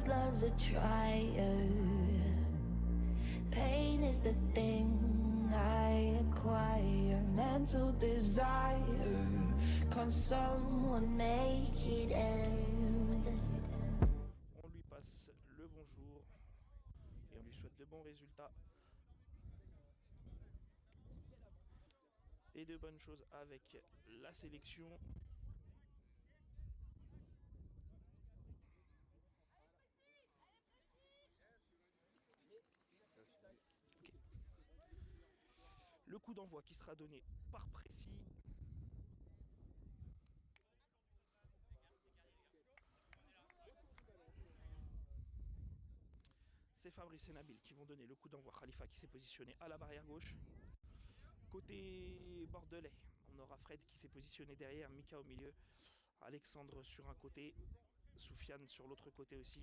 world loves a trier. Pain is the thing I acquire. Mental desire. Can someone make it end? On lui passe le bonjour et on lui souhaite de bons résultats et de bonnes choses avec la sélection. Okay. Le coup d'envoi qui sera donné par Précis. C'est Fabrice et Nabil qui vont donner le coup d'envoi. Khalifa qui s'est positionné à la barrière gauche. Côté bordelais, on aura Fred qui s'est positionné derrière, Mika au milieu, Alexandre sur un côté, Soufiane sur l'autre côté aussi.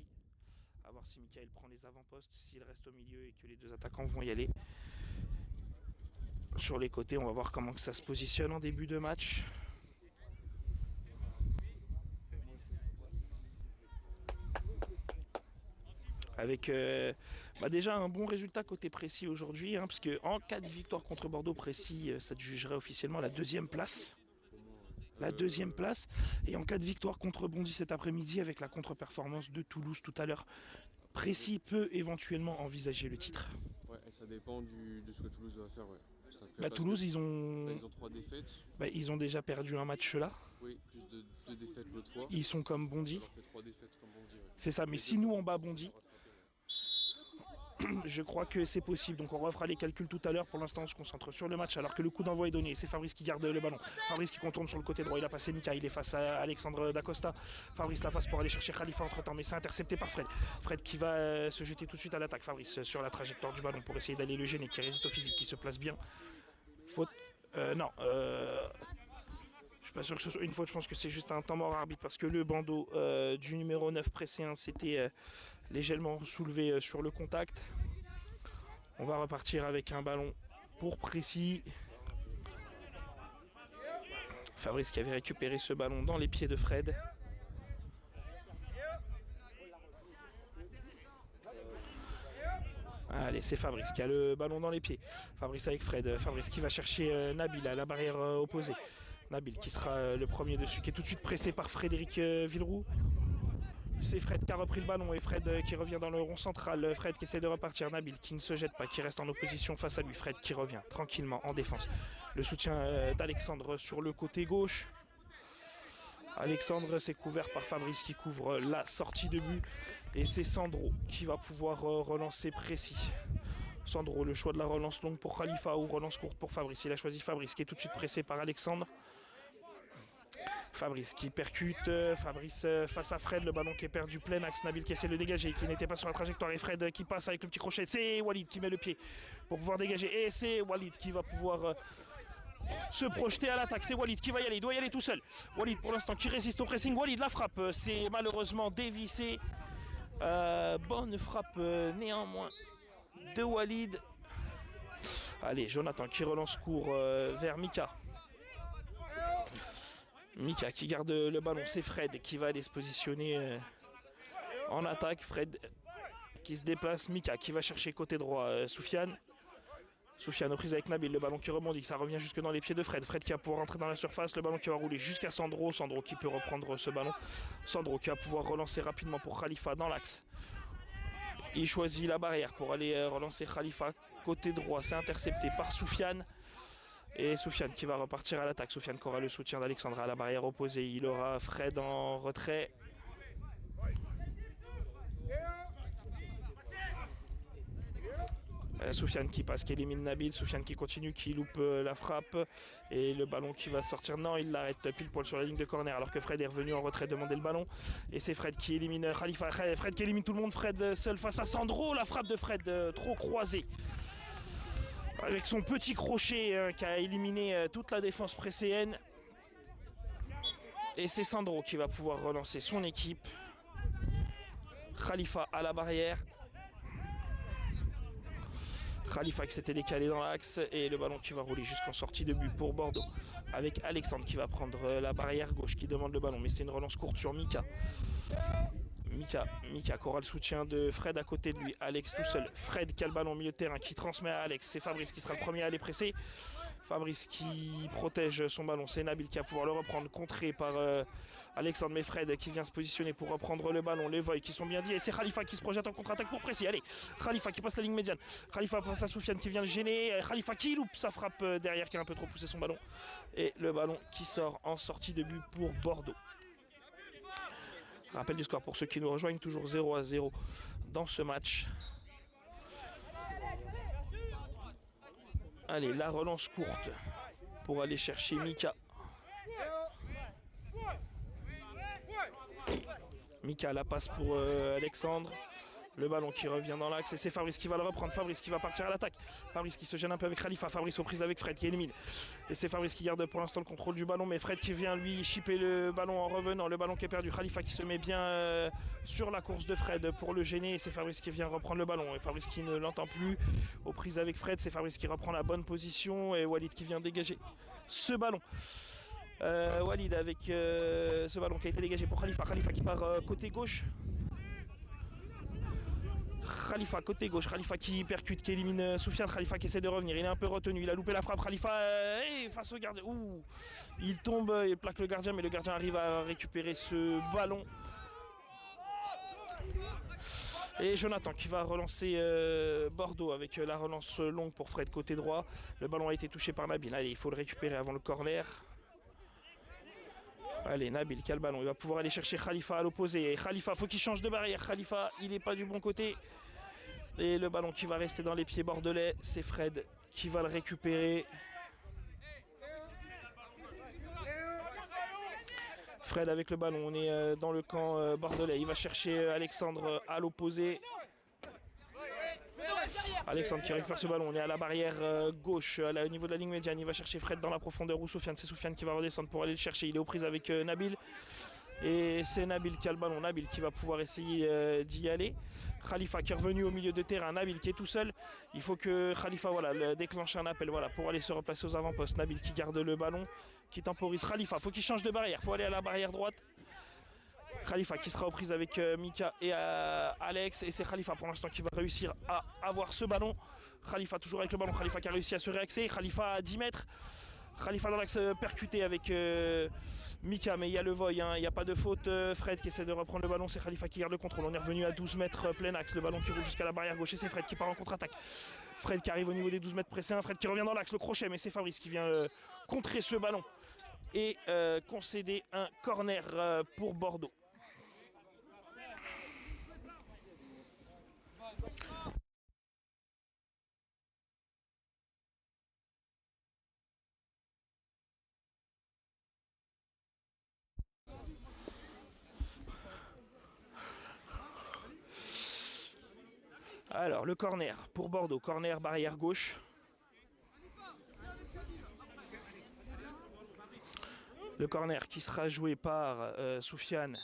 A voir si Mikael prend les avant-postes, s'il reste au milieu et que les deux attaquants vont y aller. Sur les côtés, on va voir comment que ça se positionne en début de match. Avec déjà un bon résultat côté Précis aujourd'hui, parce qu'en cas de victoire contre Bordeaux, Précis, ça te jugerait officiellement la deuxième place. La deuxième place. Et en cas de victoire contre Bondy cet après-midi, avec la contre-performance de Toulouse tout à l'heure, Précis peut éventuellement envisager le titre. Ouais, et ça dépend de ce que Toulouse va faire. Ouais. Toulouse, ils ont 3 défaites. Ils ont déjà perdu un match là. Oui, plus de 2 défaites l'autre fois. Ils sont comme Bondy. Ils ont fait 3 défaites comme Bondy. Ouais. C'est ça, mais si nous on bat Bondy, je crois que c'est possible. Donc on refera les calculs tout à l'heure. Pour l'instant, on se concentre sur le match alors que le coup d'envoi est donné. C'est Fabrice qui garde le ballon. Fabrice qui contourne sur le côté droit. Il a passé Mika. Il est face à Alexandre Dacosta. Fabrice la passe pour aller chercher Khalifa entre temps, mais c'est intercepté par Fred. Fred qui va se jeter tout de suite à l'attaque. Fabrice sur la trajectoire du ballon pour essayer d'aller le gêner, qui résiste au physique, qui se place bien. Faute. Non. Je suis pas sûr que ce soit une faute, je pense que c'est juste un temps mort arbitre parce que le bandeau du numéro 9 pressé 1 s'était légèrement soulevé sur le contact. On va repartir avec un ballon pour Précis. Fabrice qui avait récupéré ce ballon dans les pieds de Fred. Allez, c'est Fabrice qui a le ballon dans les pieds. Fabrice avec Fred. Fabrice qui va chercher Nabil à la barrière opposée. Nabil qui sera le premier dessus, qui est tout de suite pressé par Frédéric Villeroux. C'est Fred qui a repris le ballon et Fred qui revient dans le rond central. Fred qui essaie de repartir. Nabil qui ne se jette pas, qui reste en opposition face à lui. Fred qui revient tranquillement en défense. Le soutien d'Alexandre sur le côté gauche. Alexandre s'est couvert par Fabrice qui couvre la sortie de but. Et c'est Sandro qui va pouvoir relancer Précis. Sandro, le choix de la relance longue pour Khalifa ou relance courte pour Fabrice. Il a choisi Fabrice qui est tout de suite pressé par Alexandre. Fabrice qui percute, Fabrice face à Fred, le ballon qui est perdu plein axe, Nabil qui essaie de le dégager, qui n'était pas sur la trajectoire et Fred qui passe avec le petit crochet, c'est Walid qui met le pied pour pouvoir dégager et c'est Walid qui va pouvoir se projeter à l'attaque, c'est Walid qui va y aller, il doit y aller tout seul. Walid pour l'instant qui résiste au pressing, Walid la frappe, c'est malheureusement dévissé, bonne frappe néanmoins de Walid. Allez, Jonathan qui relance court vers Mika. Mika qui garde le ballon, c'est Fred qui va aller se positionner en attaque. Fred qui se déplace, Mika qui va chercher côté droit Soufiane. Soufiane aux prises avec Nabil, le ballon qui rebondit, ça revient jusque dans les pieds de Fred. Fred qui va pouvoir rentrer dans la surface, le ballon qui va rouler jusqu'à Sandro. Sandro qui peut reprendre ce ballon. Sandro qui va pouvoir relancer rapidement pour Khalifa dans l'axe. Il choisit la barrière pour aller relancer Khalifa côté droit, c'est intercepté par Soufiane. Et Soufiane qui va repartir à l'attaque. Soufiane qui aura le soutien d'Alexandre à la barrière opposée. Il aura Fred en retrait. Soufiane qui passe, qui élimine Nabil. Soufiane qui continue, qui loupe la frappe. Et le ballon qui va sortir. Non, il l'arrête pile poil sur la ligne de corner. Alors que Fred est revenu en retrait demander le ballon. Et c'est Fred qui élimine Khalifa. Fred qui élimine tout le monde. Fred seul face à Sandro. La frappe de Fred trop croisée. Avec son petit crochet qui a éliminé toute la défense précédente. Et c'est Sandro qui va pouvoir relancer son équipe. Khalifa à la barrière. Khalifa qui s'était décalé dans l'axe. Et le ballon qui va rouler jusqu'en sortie de but pour Bordeaux. Avec Alexandre qui va prendre la barrière gauche, qui demande le ballon. Mais c'est une relance courte sur Mika. Mika qui aura le soutien de Fred à côté de lui. Alex tout seul. Fred qui a le ballon au milieu de terrain, qui transmet à Alex. C'est Fabrice qui sera le premier à aller presser. Fabrice qui protège son ballon. C'est Nabil qui va pouvoir le reprendre, contré par Alexandre. Mais Fred qui vient se positionner pour reprendre le ballon. Les voix qui sont bien dit. Et c'est Khalifa qui se projette en contre-attaque pour presser. Allez, Khalifa qui passe la ligne médiane. Khalifa face à Soufiane qui vient le gêner. Khalifa qui loupe sa frappe derrière, qui a un peu trop poussé son ballon. Et le ballon qui sort en sortie de but pour Bordeaux. Rappel du score pour ceux qui nous rejoignent, toujours 0-0 dans ce match. Allez, la relance courte pour aller chercher Mika. Mika, la passe pour Alexandre. Le ballon qui revient dans l'axe et c'est Fabrice qui va le reprendre. Fabrice qui va partir à l'attaque. Fabrice qui se gêne un peu avec Khalifa. Fabrice aux prises avec Fred qui élimine. Et c'est Fabrice qui garde pour l'instant le contrôle du ballon. Mais Fred qui vient lui chipper le ballon en revenant. Le ballon qui est perdu. Khalifa qui se met bien sur la course de Fred pour le gêner. Et c'est Fabrice qui vient reprendre le ballon. Et Fabrice qui ne l'entend plus. Aux prises avec Fred, c'est Fabrice qui reprend la bonne position. Et Walid qui vient dégager ce ballon. Walid avec ce ballon qui a été dégagé pour Khalifa. Khalifa qui part côté gauche. Khalifa côté gauche, Khalifa qui percute, qui élimine Soufiane. Khalifa qui essaie de revenir, il est un peu retenu, il a loupé la frappe. Khalifa face au gardien, il tombe, il plaque le gardien, mais le gardien arrive à récupérer ce ballon. Et Jonathan qui va relancer Bordeaux avec la relance longue pour Fred côté droit. Le ballon a été touché par Nabil, allez, il faut le récupérer avant le corner. Allez, Nabil qui a le ballon, il va pouvoir aller chercher Khalifa à l'opposé. Khalifa, faut qu'il change de barrière. Khalifa, il n'est pas du bon côté. Et le ballon qui va rester dans les pieds bordelais, c'est Fred qui va le récupérer. Fred avec le ballon, on est dans le camp bordelais. Il va chercher Alexandre à l'opposé. Alexandre qui récupère ce ballon, on est à la barrière gauche, au niveau de la ligne médiane. Il va chercher Fred dans la profondeur ou Soufiane. C'est Soufiane qui va redescendre pour aller le chercher. Il est aux prises avec Nabil. Et c'est Nabil qui a le ballon. Nabil qui va pouvoir essayer d'y aller. Khalifa qui est revenu au milieu de terrain. Nabil qui est tout seul. Il faut que Khalifa déclenche un appel pour aller se replacer aux avant-postes. Nabil qui garde le ballon, qui temporise. Khalifa, faut qu'il change de barrière. Faut aller à la barrière droite. Khalifa qui sera aux prises avec Mika et Alex. Et c'est Khalifa pour l'instant qui va réussir à avoir ce ballon. Khalifa toujours avec le ballon. Khalifa qui a réussi à se réaxer. Khalifa à 10 mètres. Khalifa dans l'axe percuté avec Mika, mais il y a le voy, il n'y a pas de faute. Fred qui essaie de reprendre le ballon, c'est Khalifa qui garde le contrôle. On est revenu à 12 mètres plein axe, le ballon qui roule jusqu'à la barrière gauche et c'est Fred qui part en contre-attaque. Fred qui arrive au niveau des 12 mètres pressés, Fred qui revient dans l'axe, le crochet, mais c'est Fabrice qui vient contrer ce ballon et concéder un corner pour Bordeaux. Alors le corner pour Bordeaux, corner barrière gauche. Le corner qui sera joué par Soufiane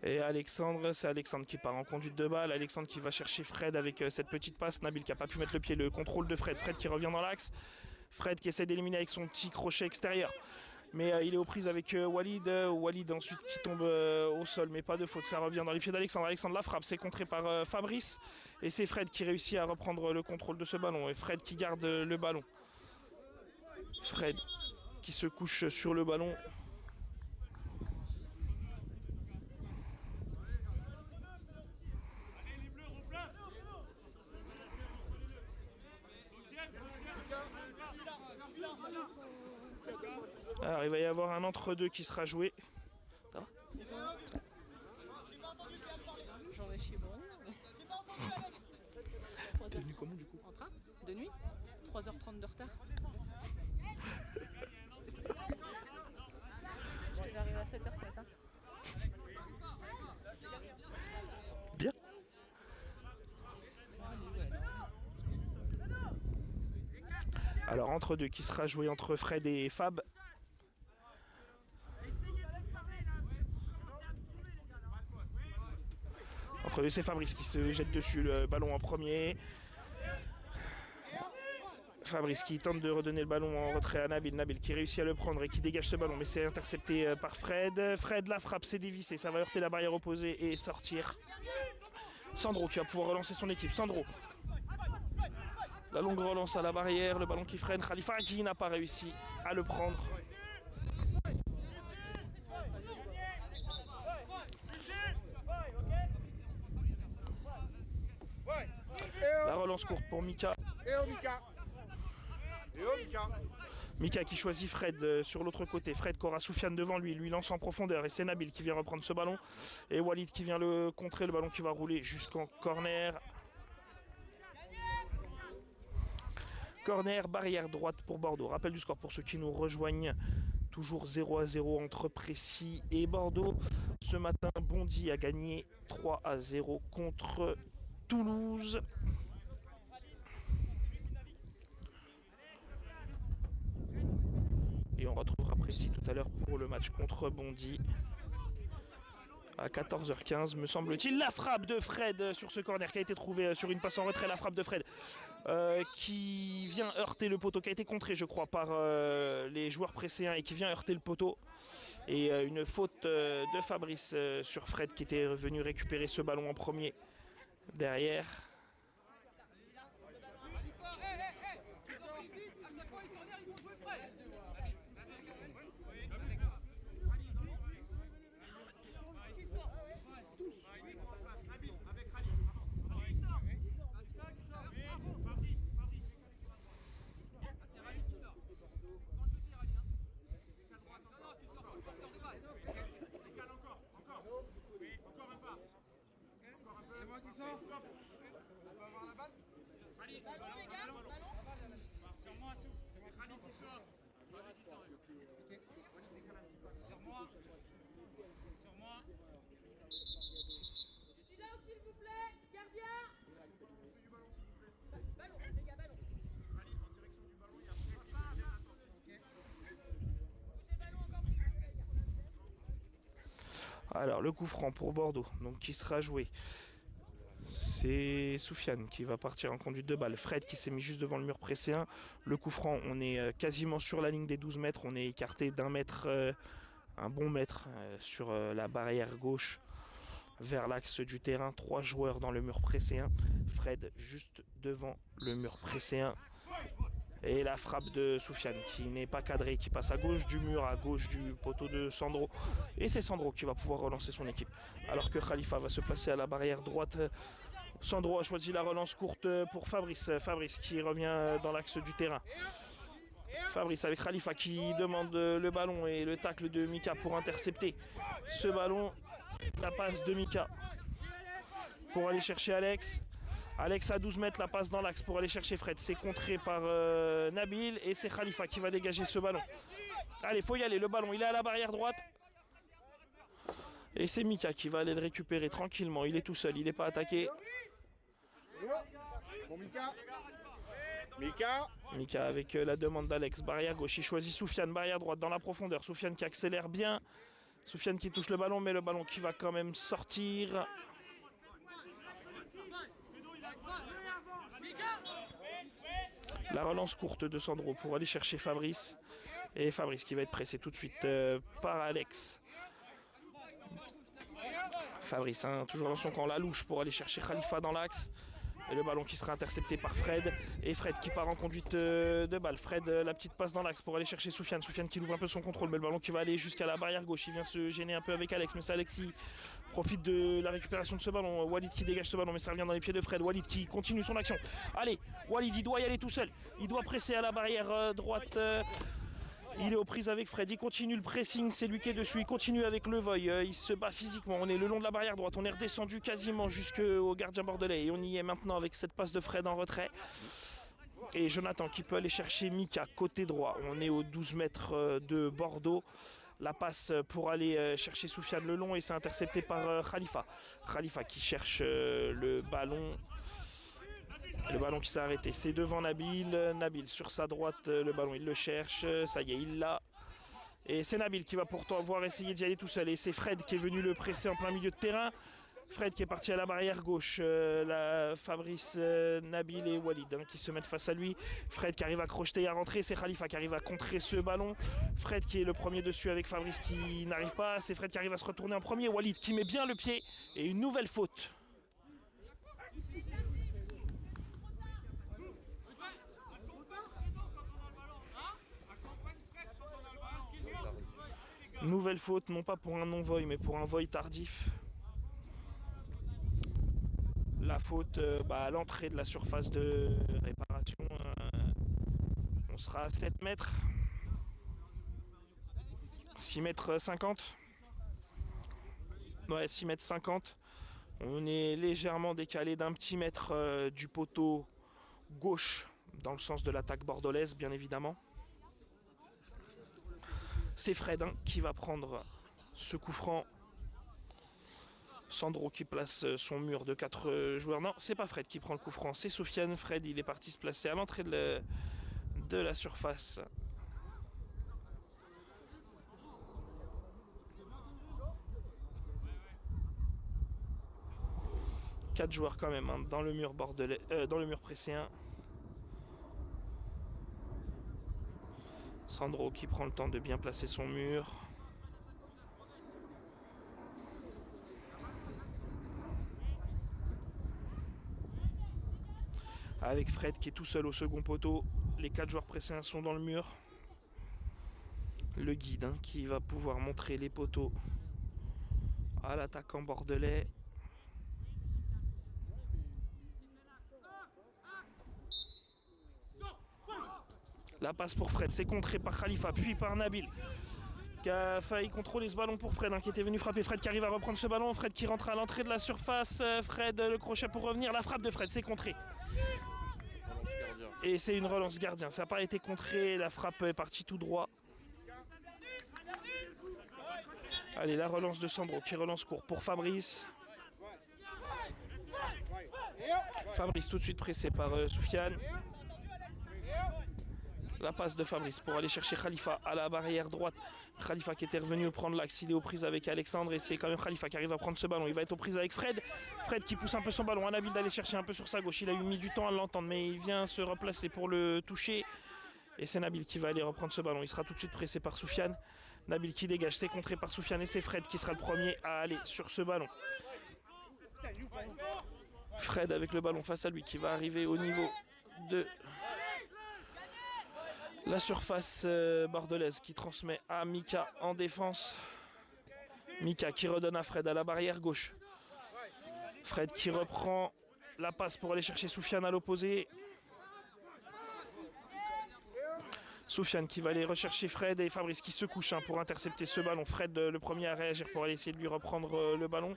et Alexandre. C'est Alexandre qui part en conduite de balle. Alexandre qui va chercher Fred avec cette petite passe. Nabil qui n'a pas pu mettre le pied, le contrôle de Fred. Fred qui revient dans l'axe. Fred qui essaie d'éliminer avec son petit crochet extérieur. Mais il est aux prises avec Walid. Walid ensuite qui tombe au sol, mais pas de faute. Ça revient dans les pieds d'Alexandre. Alexandre la frappe, c'est contré par Fabrice. Et c'est Fred qui réussit à reprendre le contrôle de ce ballon. Et Fred qui garde le ballon. Fred qui se couche sur le ballon. Alors il va y avoir un entre-deux qui sera joué. Ça va ? J'en ai chez bon. T'es venu comment du coup ? En train ? De nuit ? 3h30 de retard. Je devais arriver à 7h ce matin. Bien. Alors entre deux qui sera joué entre Fred et Fab. Entre deux c'est Fabrice qui se jette dessus, le ballon en premier. Fabrice qui tente de redonner le ballon en retrait à Nabil. Nabil qui réussit à le prendre et qui dégage ce ballon, mais c'est intercepté par Fred. Fred, la frappe, c'est dévissé, ça va heurter la barrière opposée et sortir. Sandro qui va pouvoir relancer son équipe. Sandro. La longue relance à la barrière, le ballon qui freine. Khalifa qui n'a pas réussi à le prendre. La relance courte pour Mika. Mika qui choisit Fred sur l'autre côté. Fred qui aura Soufiane devant lui, lui lance en profondeur et c'est Nabil qui vient reprendre ce ballon. Et Walid qui vient le contrer, le ballon qui va rouler jusqu'en corner. Corner, barrière droite pour Bordeaux. Rappel du score pour ceux qui nous rejoignent. Toujours 0-0 entre Précy et Bordeaux. Ce matin, Bondy a gagné 3-0 contre Toulouse. Et on retrouvera Précy tout à l'heure pour le match contre Bondy. À 14h15 me semble-t-il. La frappe de Fred sur ce corner qui a été trouvé sur une passe en retrait. La frappe de Fred qui vient heurter le poteau, qui a été contré je crois par les joueurs précédents et qui vient heurter le poteau. Et une faute de Fabrice sur Fred qui était venu récupérer ce ballon en premier derrière. Alors le coup franc pour Bordeaux, donc qui sera joué. C'est Soufiane qui va partir en conduite de balle. Fred qui s'est mis juste devant le mur presséen. Le coup franc, on est quasiment sur la ligne des 12 mètres. On est écarté d'un mètre, un bon mètre sur la barrière gauche vers l'axe du terrain. 3 joueurs dans le mur presséen. Fred juste devant le mur presséen. Et la frappe de Soufiane qui n'est pas cadrée, qui passe à gauche du mur, à gauche du poteau de Sandro. Et c'est Sandro qui va pouvoir relancer son équipe. Alors que Khalifa va se placer à la barrière droite. Sandro a choisi la relance courte pour Fabrice. Fabrice qui revient dans l'axe du terrain. Fabrice avec Khalifa qui demande le ballon et le tacle de Mika pour intercepter ce ballon. La passe de Mika pour aller chercher Alex. Alex à 12 mètres, la passe dans l'axe pour aller chercher Fred. C'est contré par Nabil et c'est Khalifa qui va dégager ce ballon. Allez, faut y aller, le ballon, il est à la barrière droite. Et c'est Mika qui va aller le récupérer tranquillement. Il est tout seul, il n'est pas attaqué. Bon, Mika. Mika avec la demande d'Alex. Barrière gauche, il choisit Soufiane, barrière droite dans la profondeur. Soufiane qui accélère bien. Soufiane qui touche le ballon, mais le ballon qui va quand même sortir. La relance courte de Sandro pour aller chercher Fabrice. Et Fabrice qui va être pressé tout de suite par Alex. Fabrice, hein, toujours dans son camp, la louche pour aller chercher Khalifa dans l'axe. Et le ballon qui sera intercepté par Fred. Et Fred qui part en conduite de balle. Fred, la petite passe dans l'axe pour aller chercher Soufiane. Soufiane qui ouvre un peu son contrôle, mais le ballon qui va aller jusqu'à la barrière gauche. Il vient se gêner un peu avec Alex, mais c'est Alex qui profite de la récupération de ce ballon. Walid qui dégage ce ballon, mais ça revient dans les pieds de Fred. Walid qui continue son action. Allez, Walid, il doit y aller tout seul. Il doit presser à la barrière droite. Il est aux prises avec Fred, il continue le pressing, c'est lui qui est dessus, il continue avec Levoy, il se bat physiquement, on est le long de la barrière droite, on est redescendu quasiment jusqu'au gardien bordelais et on y est maintenant avec cette passe de Fred en retrait. Et Jonathan qui peut aller chercher Mika côté droit, on est aux 12 mètres de Bordeaux. La passe pour aller chercher Soufiane le long et c'est intercepté par Khalifa. Khalifa qui cherche le ballon. Le ballon qui s'est arrêté, c'est devant Nabil. Nabil sur sa droite, le ballon il le cherche, ça y est, il l'a. Et c'est Nabil qui va pourtant avoir essayé d'y aller tout seul. Et c'est Fred qui est venu le presser en plein milieu de terrain. Fred qui est parti à la barrière gauche, Fabrice, Nabil et Walid qui se mettent face à lui. Fred qui arrive à crocheter et à rentrer, c'est Khalifa qui arrive à contrer ce ballon. Fred qui est le premier dessus avec Fabrice qui n'arrive pas, c'est Fred qui arrive à se retourner en premier. Walid qui met bien le pied et une nouvelle faute. Nouvelle faute, non pas pour un non-voy, mais pour un voy tardif. La faute à l'entrée de la surface de réparation. On sera à 7 mètres. 6 mètres 50. Ouais, 6 mètres 50. On est légèrement décalé d'un petit mètre du poteau gauche, dans le sens de l'attaque bordelaise, bien évidemment. C'est Fred qui va prendre ce coup franc. Sandro qui place son mur de 4 joueurs. Non, c'est pas Fred qui prend le coup franc, c'est Soufiane. Fred, il est parti se placer à l'entrée de la surface. Quatre joueurs quand même dans le mur bordelais, dans le mur presséen. Sandro qui prend le temps de bien placer son mur. Avec Fred qui est tout seul au second poteau. Les 4 joueurs presséens sont dans le mur. Le guide qui va pouvoir montrer les poteaux à l'attaquant bordelais. La passe pour Fred, c'est contré par Khalifa, puis par Nabil, qui a failli contrôler ce ballon pour Fred, qui était venu frapper. Fred qui arrive à reprendre ce ballon, Fred qui rentre à l'entrée de la surface. Fred, le crochet pour revenir, la frappe de Fred, c'est contré. Et c'est une relance gardien, ça n'a pas été contré, la frappe est partie tout droit. Allez, la relance de Sandro qui relance court pour Fabrice. Fabrice tout de suite pressé par Soufiane. La passe de Fabrice pour aller chercher Khalifa à la barrière droite. Khalifa qui était revenu prendre l'axe, il est aux prises avec Alexandre et c'est quand même Khalifa qui arrive à prendre ce ballon. Il va être aux prises avec Fred. Fred qui pousse un peu son ballon. Nabil d'aller chercher un peu sur sa gauche. Il a mis du temps à l'entendre mais il vient se replacer pour le toucher. Et c'est Nabil qui va aller reprendre ce ballon. Il sera tout de suite pressé par Soufiane. Nabil qui dégage, c'est contré par Soufiane et c'est Fred qui sera le premier à aller sur ce ballon. Fred avec le ballon face à lui qui va arriver au niveau de la surface bordelaise qui transmet à Mika en défense. Mika qui redonne à Fred à la barrière gauche. Fred qui reprend la passe pour aller chercher Soufiane à l'opposé. Soufiane qui va aller rechercher Fred et Fabrice qui se couche pour intercepter ce ballon. Fred le premier à réagir pour aller essayer de lui reprendre le ballon.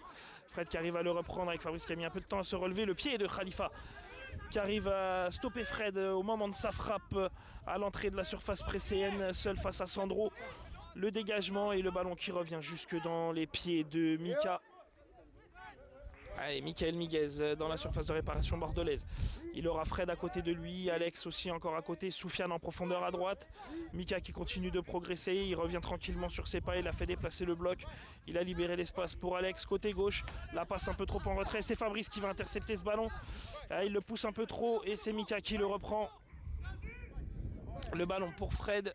Fred qui arrive à le reprendre avec Fabrice qui a mis un peu de temps à se relever. Le pied de Khalifa qui arrive à stopper Fred au moment de sa frappe à l'entrée de la surface presséenne, seul face à Sandro. Le dégagement et le ballon qui revient jusque dans les pieds de Mika. Allez, Michael Miguez dans la surface de réparation bordelaise. Il aura Fred à côté de lui, Alex aussi encore à côté, Soufiane en profondeur à droite. Mika qui continue de progresser, il revient tranquillement sur ses pas, il a fait déplacer le bloc. Il a libéré l'espace pour Alex, côté gauche. La passe un peu trop en retrait, c'est Fabrice qui va intercepter ce ballon. Il le pousse un peu trop et c'est Mika qui le reprend. Le ballon pour Fred.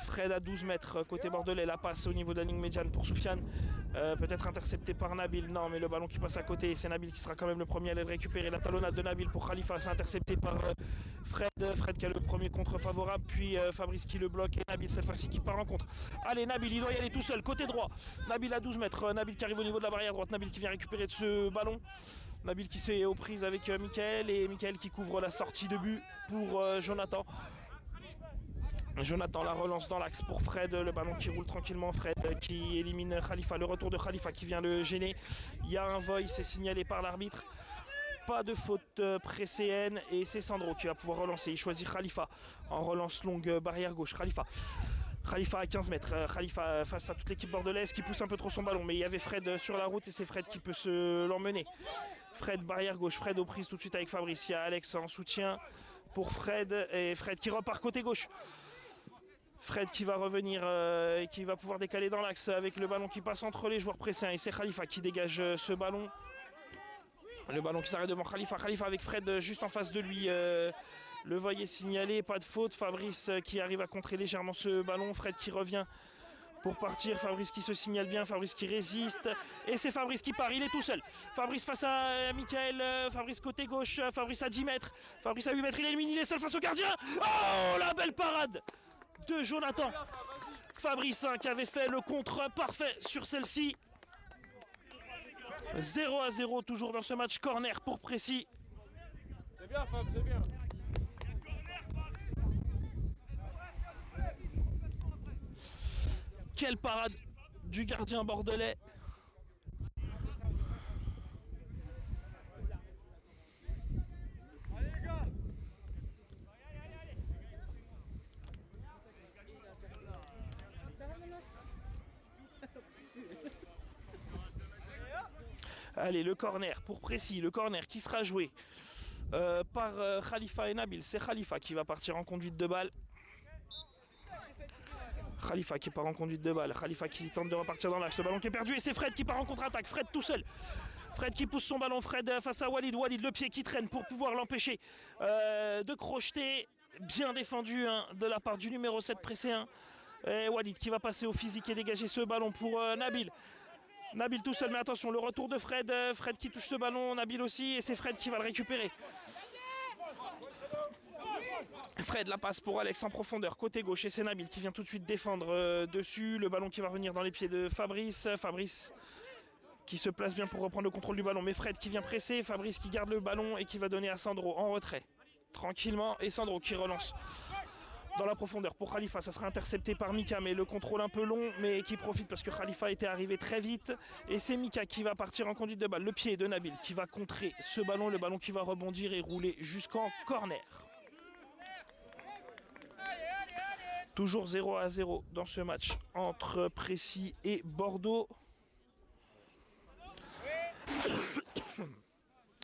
Fred à 12 mètres côté bordelais, la passe au niveau de la ligne médiane pour Soufiane, peut-être intercepté par Nabil, non mais le ballon qui passe à côté, c'est Nabil qui sera quand même le premier à aller le récupérer. La talonnade de Nabil pour Khalifa, c'est intercepté par Fred qui a le premier contre favorable, puis Fabrice qui le bloque et Nabil cette fois-ci qui part en contre. Allez Nabil, il doit y aller tout seul, côté droit, Nabil à 12 mètres, Nabil qui arrive au niveau de la barrière droite, Nabil qui vient récupérer de ce ballon. Nabil qui s'est aux prises avec Michael et Michael qui couvre la sortie de but pour Jonathan. Jonathan, la relance dans l'axe pour Fred, le ballon qui roule tranquillement, Fred qui élimine Khalifa, le retour de Khalifa qui vient le gêner. Il y a un volley, c'est signalé par l'arbitre. Pas de faute presséenne et c'est Sandro qui va pouvoir relancer. Il choisit Khalifa en relance longue barrière gauche. Khalifa à 15 mètres, Khalifa face à toute l'équipe bordelaise qui pousse un peu trop son ballon, mais il y avait Fred sur la route et c'est Fred qui peut se l'emmener. Fred barrière gauche, Fred aux prises tout de suite avec Fabrice, il y a Alex en soutien pour Fred et Fred qui repart côté gauche. Fred qui va revenir et qui va pouvoir décaler dans l'axe avec le ballon qui passe entre les joueurs pressés. Et c'est Khalifa qui dégage ce ballon. Le ballon qui s'arrête devant Khalifa. Khalifa avec Fred juste en face de lui. Le voyait signaler, pas de faute. Fabrice qui arrive à contrer légèrement ce ballon. Fred qui revient pour partir. Fabrice qui se signale bien. Fabrice qui résiste. Et c'est Fabrice qui part. Il est tout seul. Fabrice face à Michael. Fabrice côté gauche. Fabrice à 10 mètres. Fabrice à 8 mètres. Il élimine. Il est seul face au gardien. Oh, la belle parade de Jonathan. Fabrice qui avait fait le contre parfait sur celle-ci. 0-0 toujours dans ce match. Corner pour Précy. C'est bien Fab, c'est bien. Quelle parade du gardien bordelais. Allez, le corner pour Précy, le corner qui sera joué par Khalifa et Nabil. C'est Khalifa qui va partir en conduite de balle. Khalifa qui part en conduite de balle. Khalifa qui tente de repartir dans l'axe. Le ballon qui est perdu et c'est Fred qui part en contre-attaque. Fred tout seul. Fred qui pousse son ballon. Fred face à Walid. Walid le pied qui traîne pour pouvoir l'empêcher de crocheter. Bien défendu de la part du numéro 7 pressé. Et Walid qui va passer au physique et dégager ce ballon pour Nabil. Nabil tout seul, mais attention, le retour de Fred. Fred qui touche ce ballon, Nabil aussi, et c'est Fred qui va le récupérer. Fred la passe pour Alex en profondeur, côté gauche, et c'est Nabil qui vient tout de suite défendre dessus. Le ballon qui va revenir dans les pieds de Fabrice. Fabrice qui se place bien pour reprendre le contrôle du ballon, mais Fred qui vient presser. Fabrice qui garde le ballon et qui va donner à Sandro en retrait. Tranquillement, et Sandro qui relance dans la profondeur pour Khalifa. Ça sera intercepté par Mika, mais le contrôle un peu long, mais qui profite parce que Khalifa était arrivé très vite. Et c'est Mika qui va partir en conduite de balle. Le pied de Nabil qui va contrer ce ballon, le ballon qui va rebondir et rouler jusqu'en corner. Toujours 0-0 dans ce match entre Précy et Bordeaux.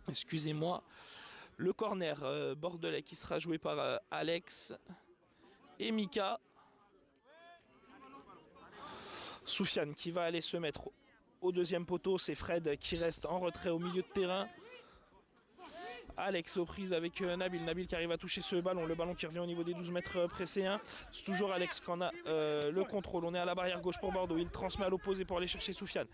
Excusez-moi. Le corner bordelais qui sera joué par Alex et Mika. Soufiane qui va aller se mettre au deuxième poteau. C'est Fred qui reste en retrait au milieu de terrain. Alex aux prises avec Nabil. Nabil qui arrive à toucher ce ballon. Le ballon qui revient au niveau des 12 mètres pressés. C'est toujours Alex qui en a le contrôle. On est à la barrière gauche pour Bordeaux. Il transmet à l'opposé pour aller chercher Soufiane.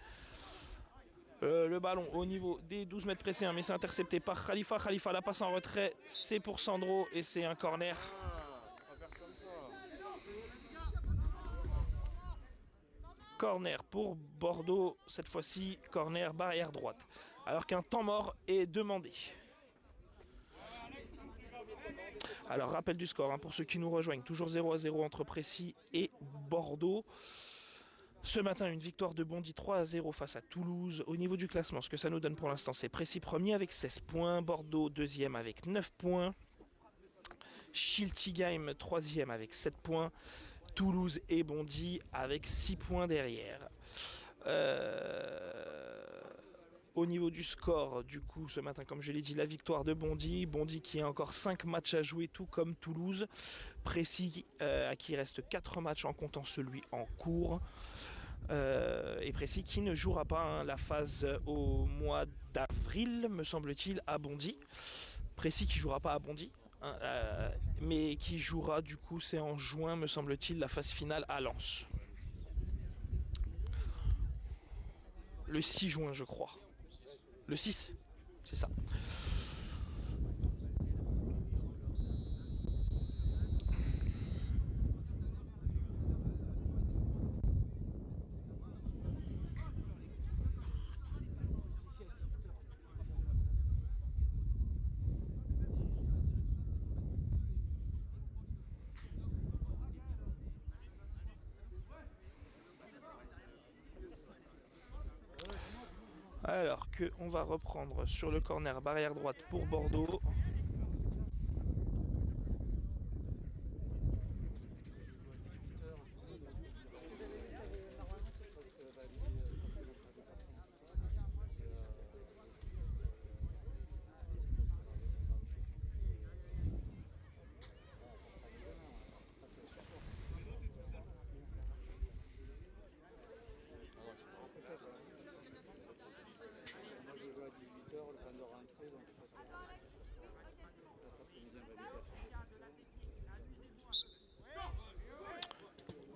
Le ballon au niveau des 12 mètres pressés, mais c'est intercepté par Khalifa. Khalifa la passe en retrait. C'est pour Sandro et c'est un corner. Corner pour Bordeaux. Cette fois-ci, corner barrière droite. Alors qu'un temps mort est demandé. Alors, rappel du score pour ceux qui nous rejoignent. Toujours 0-0 entre Précy et Bordeaux. Ce matin, une victoire de Bondy 3-0 face à Toulouse. Au niveau du classement, ce que ça nous donne pour l'instant, c'est Précy premier avec 16 points. Bordeaux deuxième avec 9 points. Schiltigheim troisième avec 7 points. Toulouse et Bondy avec 6 points derrière. Au niveau du score, du coup, ce matin, comme je l'ai dit, la victoire de Bondy. Bondy qui a encore 5 matchs à jouer, tout comme Toulouse. Précy, à qui il reste 4 matchs en comptant celui en cours. Et Précy qui ne jouera pas la phase au mois d'avril, me semble-t-il, à Bondy. Précy qui ne jouera pas à Bondy, mais qui jouera, du coup, c'est en juin, me semble-t-il, la phase finale à Lens. Le 6 juin, je crois. Le 6, c'est ça. Alors qu'on va reprendre sur le corner barrière droite pour Bordeaux.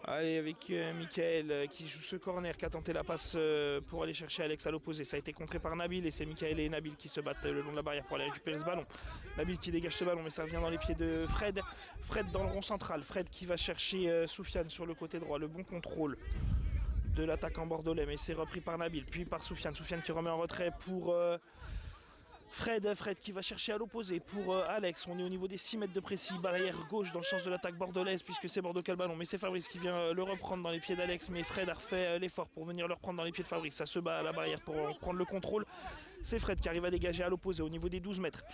Allez, avec Michael qui joue ce corner, qui a tenté la passe pour aller chercher Alex à l'opposé. Ça a été contré par Nabil et c'est Michael et Nabil qui se battent le long de la barrière pour aller récupérer ce ballon. Nabil qui dégage ce ballon, mais ça revient dans les pieds de Fred. Fred dans le rond central. Fred qui va chercher Soufiane sur le côté droit. Le bon contrôle de l'attaquant bordelais, mais c'est repris par Nabil, puis par Soufiane. Soufiane qui remet en retrait pour Fred qui va chercher à l'opposé pour Alex. On est au niveau des 6 mètres de précis, barrière gauche dans le sens de l'attaque bordelaise puisque c'est Bordeaux qui a le ballon, mais c'est Fabrice qui vient le reprendre dans les pieds d'Alex, mais Fred a refait l'effort pour venir le reprendre dans les pieds de Fabrice. Ça se bat à la barrière pour prendre le contrôle. C'est Fred qui arrive à dégager à l'opposé au niveau des 12 mètres.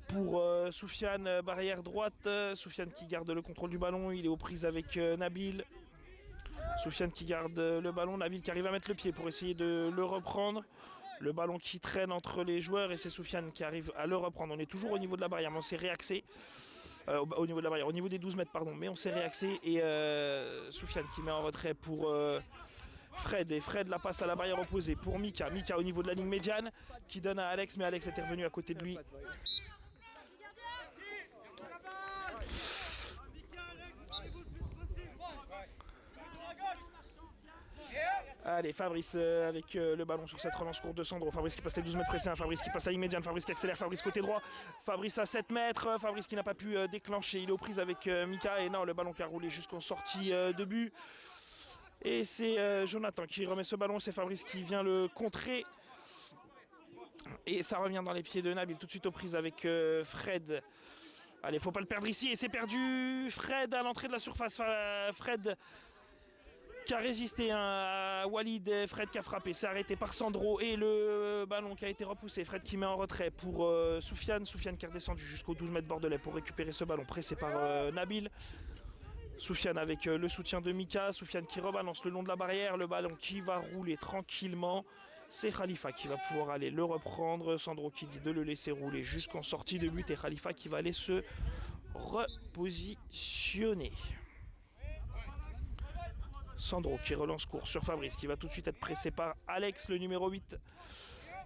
Pour Soufiane, barrière droite. Soufiane qui garde le contrôle du ballon, il est aux prises avec Nabil. Soufiane qui garde le ballon, Nabil qui arrive à mettre le pied pour essayer de le reprendre. Le ballon qui traîne entre les joueurs et c'est Soufiane qui arrive à le reprendre. On est toujours au niveau de la barrière, mais on s'est réaxé. Au niveau de la barrière, au niveau des 12 mètres, pardon, mais on s'est réaxé. Et Soufiane qui met en retrait pour Fred. Et Fred la passe à la barrière opposée pour Mika. Mika au niveau de la ligne médiane qui donne à Alex, mais Alex était revenu à côté de lui. Allez, Fabrice avec le ballon sur cette relance courte de Sandro. Fabrice qui passe les 12 mètres pressés. Fabrice qui passe à la ligne médiane. Fabrice qui accélère. Fabrice côté droit. Fabrice à 7 mètres. Fabrice qui n'a pas pu déclencher. Il est aux prises avec Mika. Et non, le ballon qui a roulé jusqu'en sortie de but. Et c'est Jonathan qui remet ce ballon. C'est Fabrice qui vient le contrer. Et ça revient dans les pieds de Nabil. Tout de suite aux prises avec Fred. Allez, faut pas le perdre ici. Et c'est perdu. Fred à l'entrée de la surface. Fred qui a résisté à Walid, Fred qui a frappé, c'est arrêté par Sandro et le ballon qui a été repoussé, Fred qui met en retrait pour Soufiane, Soufiane qui est redescendu jusqu'aux 12 mètres bordelais pour récupérer ce ballon pressé par Nabil. Soufiane avec le soutien de Mika, Soufiane qui rebalance le long de la barrière, le ballon qui va rouler tranquillement. C'est Khalifa qui va pouvoir aller le reprendre, Sandro qui dit de le laisser rouler jusqu'en sortie de but et Khalifa qui va aller se repositionner. Sandro qui relance court sur Fabrice qui va tout de suite être pressé par Alex, le numéro 8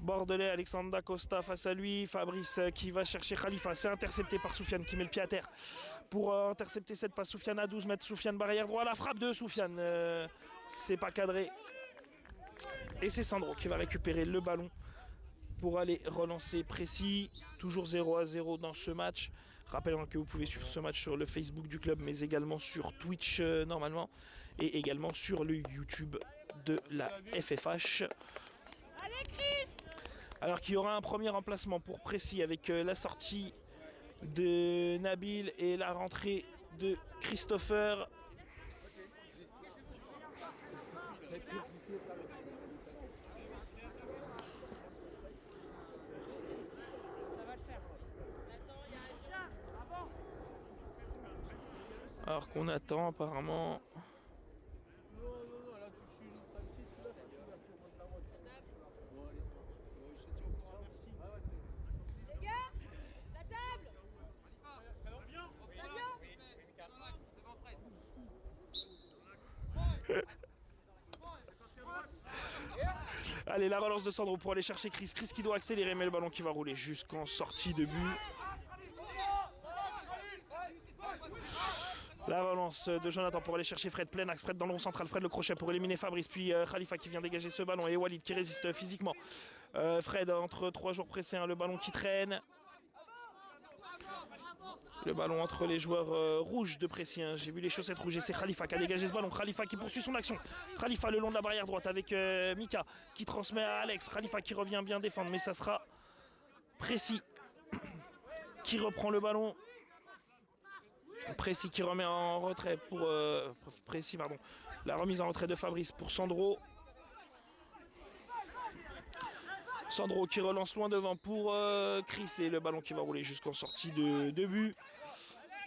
bordelais. Alexandre Dacosta face à lui. Fabrice qui va chercher Khalifa. C'est intercepté par Soufiane qui met le pied à terre pour intercepter cette passe. Soufiane à 12 mètres. Soufiane barrière droit. La frappe de Soufiane. C'est pas cadré. Et c'est Sandro qui va récupérer le ballon pour aller relancer précis. Toujours 0-0 dans ce match. Rappelons que vous pouvez suivre ce match sur le Facebook du club, mais également sur Twitch normalement, et également sur le YouTube de la FFH. Alors qu'il y aura un premier remplacement pour Précis avec la sortie de Nabil et la rentrée de Christopher. Alors qu'on attend apparemment. Les gars, la table. Allez, la relance de Sandro pour aller chercher Chris. Chris qui doit accélérer, mais le ballon qui va rouler jusqu'en sortie de but. La relance de Jonathan pour aller chercher Fred, plein axe, Fred dans le rond central, Fred le crochet pour éliminer Fabrice, puis Khalifa qui vient dégager ce ballon et Walid qui résiste physiquement. Fred entre 3 joueurs pressés, le ballon qui traîne. Le ballon entre les joueurs rouges de Précy. J'ai vu les chaussettes rouges et c'est Khalifa qui a dégagé ce ballon. Khalifa qui poursuit son action. Khalifa le long de la barrière droite avec Mika qui transmet à Alex. Khalifa qui revient bien défendre, mais ça sera Précy qui reprend le ballon. Précis qui remet en retrait pour Précis, pardon. La remise en retrait de Fabrice pour Sandro. Sandro qui relance loin devant pour Chris et le ballon qui va rouler jusqu'en sortie de but.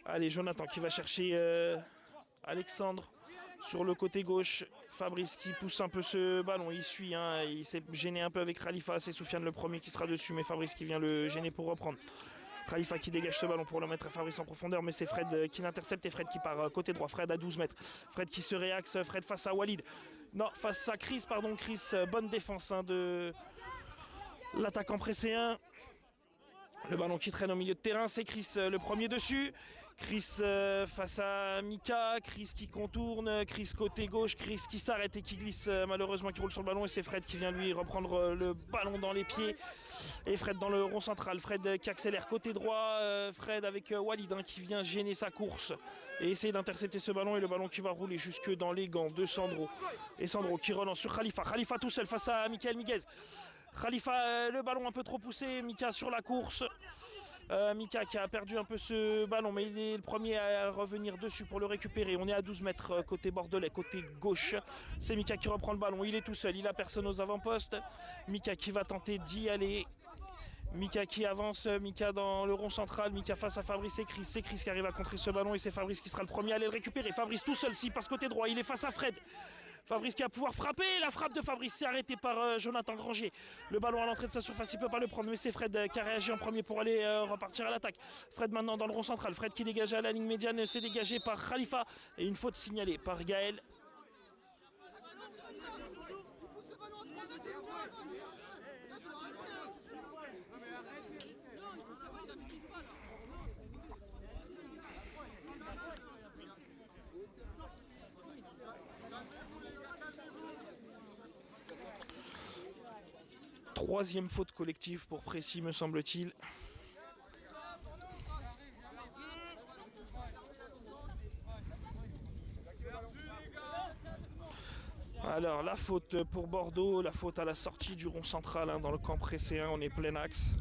Allez, Jonathan qui va chercher Alexandre sur le côté gauche. Fabrice qui pousse un peu ce ballon, il suit, il s'est gêné un peu avec Khalifa. C'est Soufiane le premier qui sera dessus, mais Fabrice qui vient le gêner pour reprendre. Khalifa qui dégage ce ballon pour le mettre à Fabrice en profondeur, mais c'est Fred qui l'intercepte et Fred qui part côté droit. Fred à 12 mètres. Fred qui se réaxe. Fred face à Walid. Non, face à Chris, pardon. Chris, bonne défense de l'attaquant presséen. Le ballon qui traîne au milieu de terrain, c'est Chris le premier dessus. Chris face à Mika, Chris qui contourne, Chris côté gauche, Chris qui s'arrête et qui glisse malheureusement, qui roule sur le ballon, et c'est Fred qui vient lui reprendre le ballon dans les pieds, et Fred dans le rond central, Fred qui accélère côté droit, Fred avec Walid qui vient gêner sa course et essayer d'intercepter ce ballon, et le ballon qui va rouler jusque dans les gants de Sandro, et Sandro qui relance sur Khalifa, Khalifa tout seul face à Michael Miguez, Khalifa le ballon un peu trop poussé, Mika sur la course. Mika qui a perdu un peu ce ballon, mais il est le premier à revenir dessus pour le récupérer. On est à 12 mètres côté bordelais, côté gauche. C'est Mika qui reprend le ballon, il est tout seul, il a personne aux avant-postes. Mika qui va tenter d'y aller. Mika qui avance, Mika dans le rond central, Mika face à Fabrice et Chris. C'est Chris qui arrive à contrer ce ballon et c'est Fabrice qui sera le premier à aller le récupérer. Fabrice tout seul, s'il passe côté droit, il est face à Fred. Fabrice qui va pouvoir frapper, la frappe de Fabrice c'est arrêté par Jonathan Granger. Le ballon à l'entrée de sa surface, il ne peut pas le prendre, mais c'est Fred qui a réagi en premier pour aller repartir à l'attaque. Fred maintenant dans le rond central, Fred qui dégage à la ligne médiane, c'est dégagé par Khalifa et une faute signalée par Gaël. Troisième faute collective pour Précy, me semble-t-il. Alors la faute pour Bordeaux, la faute à la sortie du rond central dans le camp précédent, on est plein axe.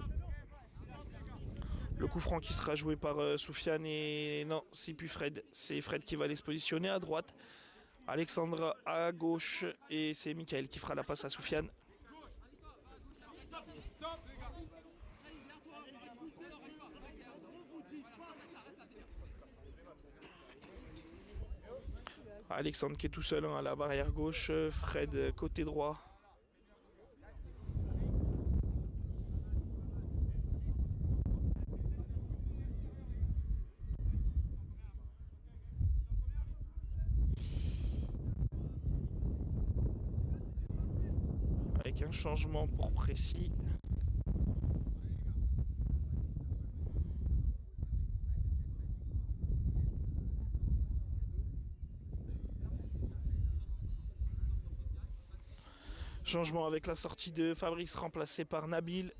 Le coup franc qui sera joué par Soufiane et non, c'est plus Fred. C'est Fred qui va aller se positionner à droite. Alexandre à gauche et c'est Mickaël qui fera la passe à Soufiane. Alexandre qui est tout seul à la barrière gauche, Fred côté droit. Avec un changement pour Précy. Changement avec la sortie de Fabrice remplacé par Nabil.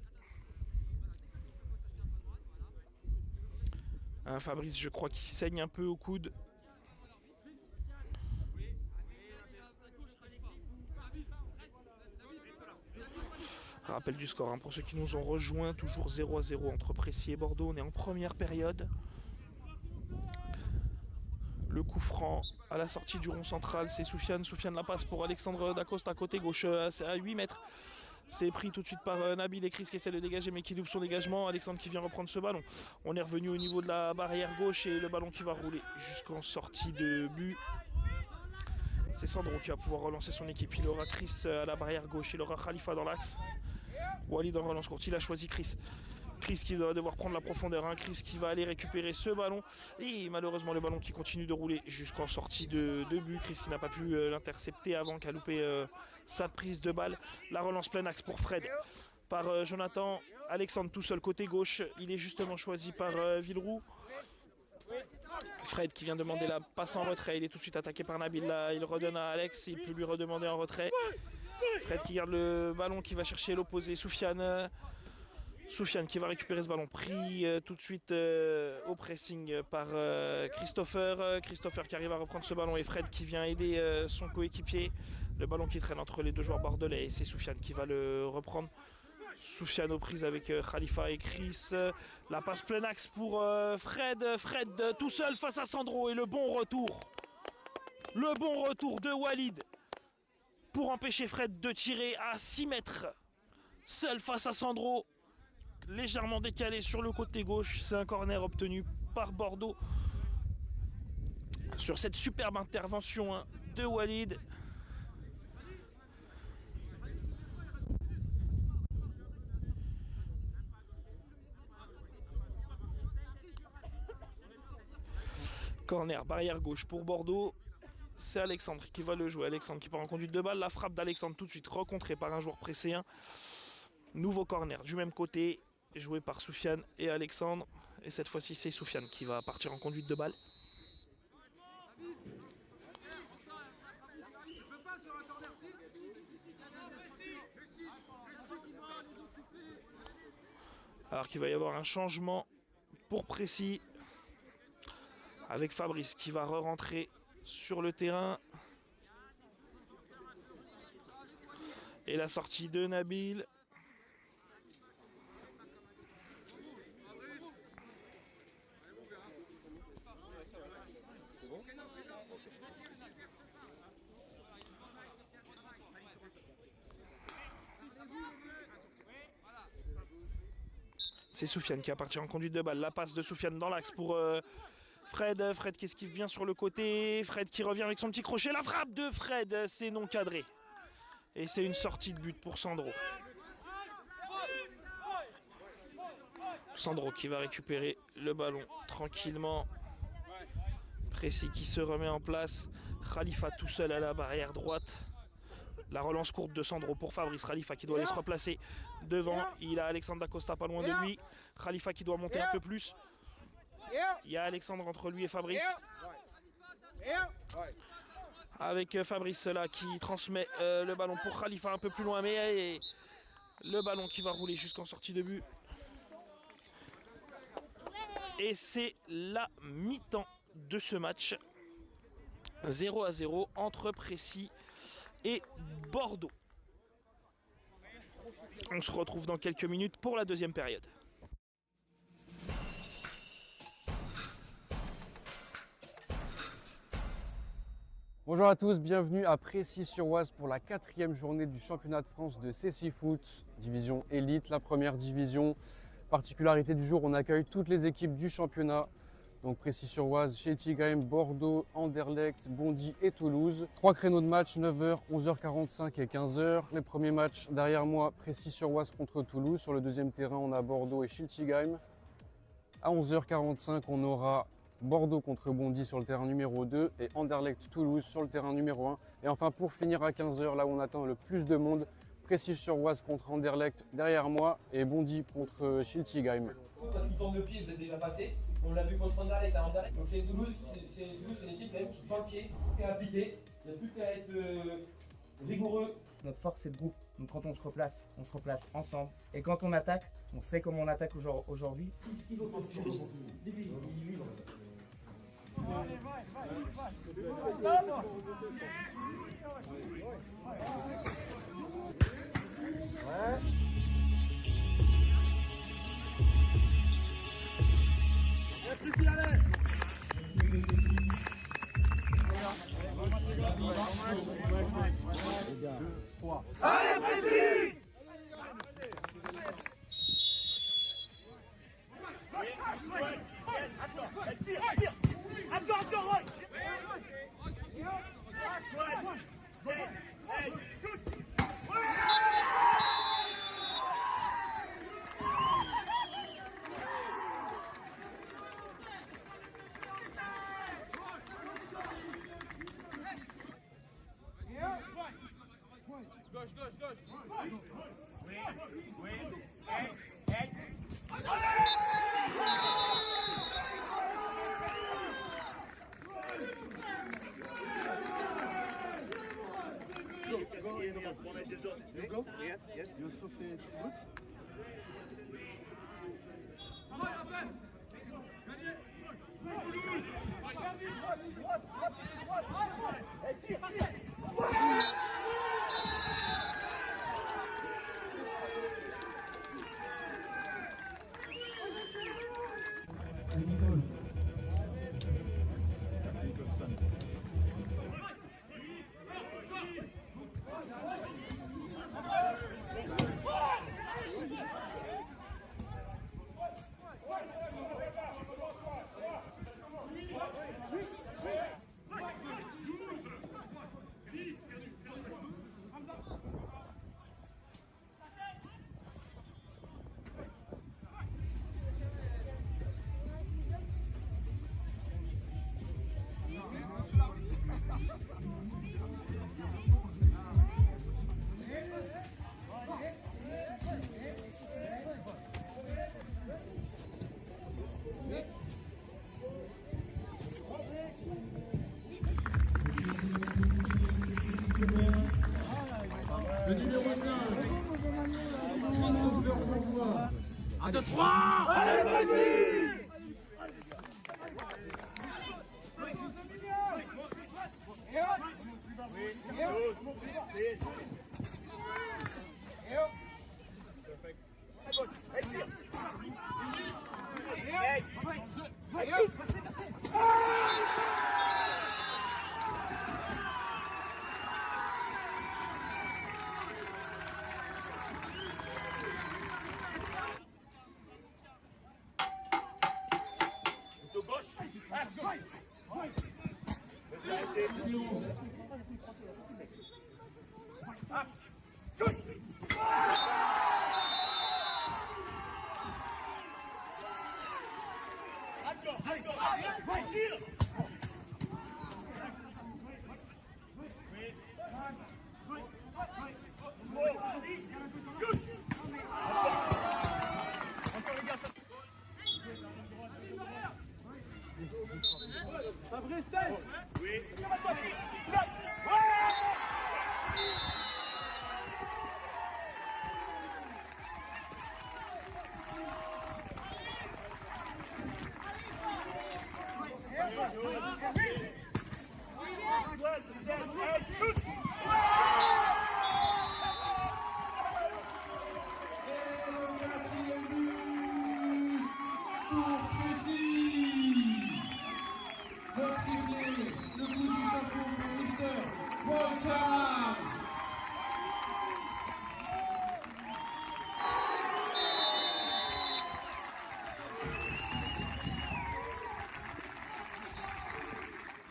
Fabrice, je crois qu'il saigne un peu au coude. Rappel du score pour ceux qui nous ont rejoints, toujours 0-0 entre Précy et Bordeaux. On est en première période. Le coup franc à la sortie du rond central, c'est Soufiane. Soufiane la passe pour Alexandre Dacosta côté gauche à 8 mètres. C'est pris tout de suite par Nabil et Chris qui essaie de dégager mais qui double son dégagement. Alexandre qui vient reprendre ce ballon. On est revenu au niveau de la barrière gauche et le ballon qui va rouler jusqu'en sortie de but. C'est Sandro qui va pouvoir relancer son équipe. Il aura Chris à la barrière gauche, il aura Khalifa dans l'axe. Walid en relance courte, il a choisi Chris. Chris qui va devoir prendre la profondeur, Chris qui va aller récupérer ce ballon. Et malheureusement le ballon qui continue de rouler jusqu'en sortie de but. Chris qui n'a pas pu l'intercepter avant, qui a loupé sa prise de balle. La relance plein axe pour Fred par Jonathan. Alexandre tout seul côté gauche, il est justement choisi par Villeroux. Fred qui vient demander la passe en retrait, il est tout de suite attaqué par Nabil. Là, il redonne à Alex, il peut lui redemander en retrait. Fred qui garde le ballon, qui va chercher l'opposé, Soufiane. Soufiane qui va récupérer ce ballon, pris tout de suite au pressing par Christopher. Christopher qui arrive à reprendre ce ballon et Fred qui vient aider son coéquipier. Le ballon qui traîne entre les deux joueurs bordelais et c'est Soufiane qui va le reprendre. Soufiane aux prises avec Khalifa et Chris. La passe plein axe pour Fred. Fred tout seul face à Sandro et le bon retour. Le bon retour de Walid pour empêcher Fred de tirer à 6 mètres. Seul face à Sandro. Légèrement décalé sur le côté gauche. C'est un corner obtenu par Bordeaux. Sur cette superbe intervention de Walid. Corner, barrière gauche pour Bordeaux. C'est Alexandre qui va le jouer. Alexandre qui part en conduite de balle. La frappe d'Alexandre tout de suite rencontrée par un joueur précédent. Nouveau corner du même côté, joué par Soufiane et Alexandre. Et cette fois-ci, c'est Soufiane qui va partir en conduite de balle. Alors qu'il va y avoir un changement pour Précis avec Fabrice qui va re-rentrer sur le terrain. Et la sortie de Nabil. C'est Soufiane qui va partir en conduite de balle. La passe de Soufiane dans l'axe pour Fred. Fred qui esquive bien sur le côté. Fred qui revient avec son petit crochet. La frappe de Fred, c'est non cadré. Et c'est une sortie de but pour Sandro. Sandro qui va récupérer le ballon tranquillement. Précis qui se remet en place. Khalifa tout seul à la barrière droite. La relance courte de Sandro pour Fabrice. Khalifa qui doit aller se replacer devant. Il a Alexandre Dacosta pas loin de lui. Khalifa qui doit monter un peu plus. Il y a Alexandre entre lui et Fabrice. Avec Fabrice là qui transmet le ballon pour Khalifa un peu plus loin. Mais le ballon qui va rouler jusqu'en sortie de but. Et c'est la mi-temps de ce match. 0-0 entre Précis et Bordeaux. On se retrouve dans quelques minutes pour la deuxième période. Bonjour à tous, bienvenue à Précis-sur-Oise pour la 4e journée du championnat de France de CC Foot, division élite, la première division. Particularité du jour, on accueille toutes les équipes du championnat. Donc Précis-sur-Oise, Schiltigheim, Bordeaux, Anderlecht, Bondy et Toulouse. 3 créneaux de match, 9h, 11h45 et 15h. Les premiers matchs derrière moi, Précis-sur-Oise contre Toulouse. Sur le deuxième terrain, on a Bordeaux et Schiltigheim. À 11h45, on aura Bordeaux contre Bondy sur le terrain numéro 2 et Anderlecht-Toulouse sur le terrain numéro 1. Et enfin, pour finir à 15h, là où on attend le plus de monde, Précis-sur-Oise contre Anderlecht derrière moi et Bondy contre Schiltigheim. Parce qu'il tourne le pied, vous êtes déjà passé. On l'a vu contre Anderlecht à Anderlecht. Donc c'est Toulouse, c'est une équipe même qui tend le pied, qui est appliquée. Il n'y a plus qu'à être rigoureux. Notre force c'est le groupe. Donc quand on se replace ensemble. Et quand on attaque, on sait comment on attaque aujourd'hui. Allez, Précis!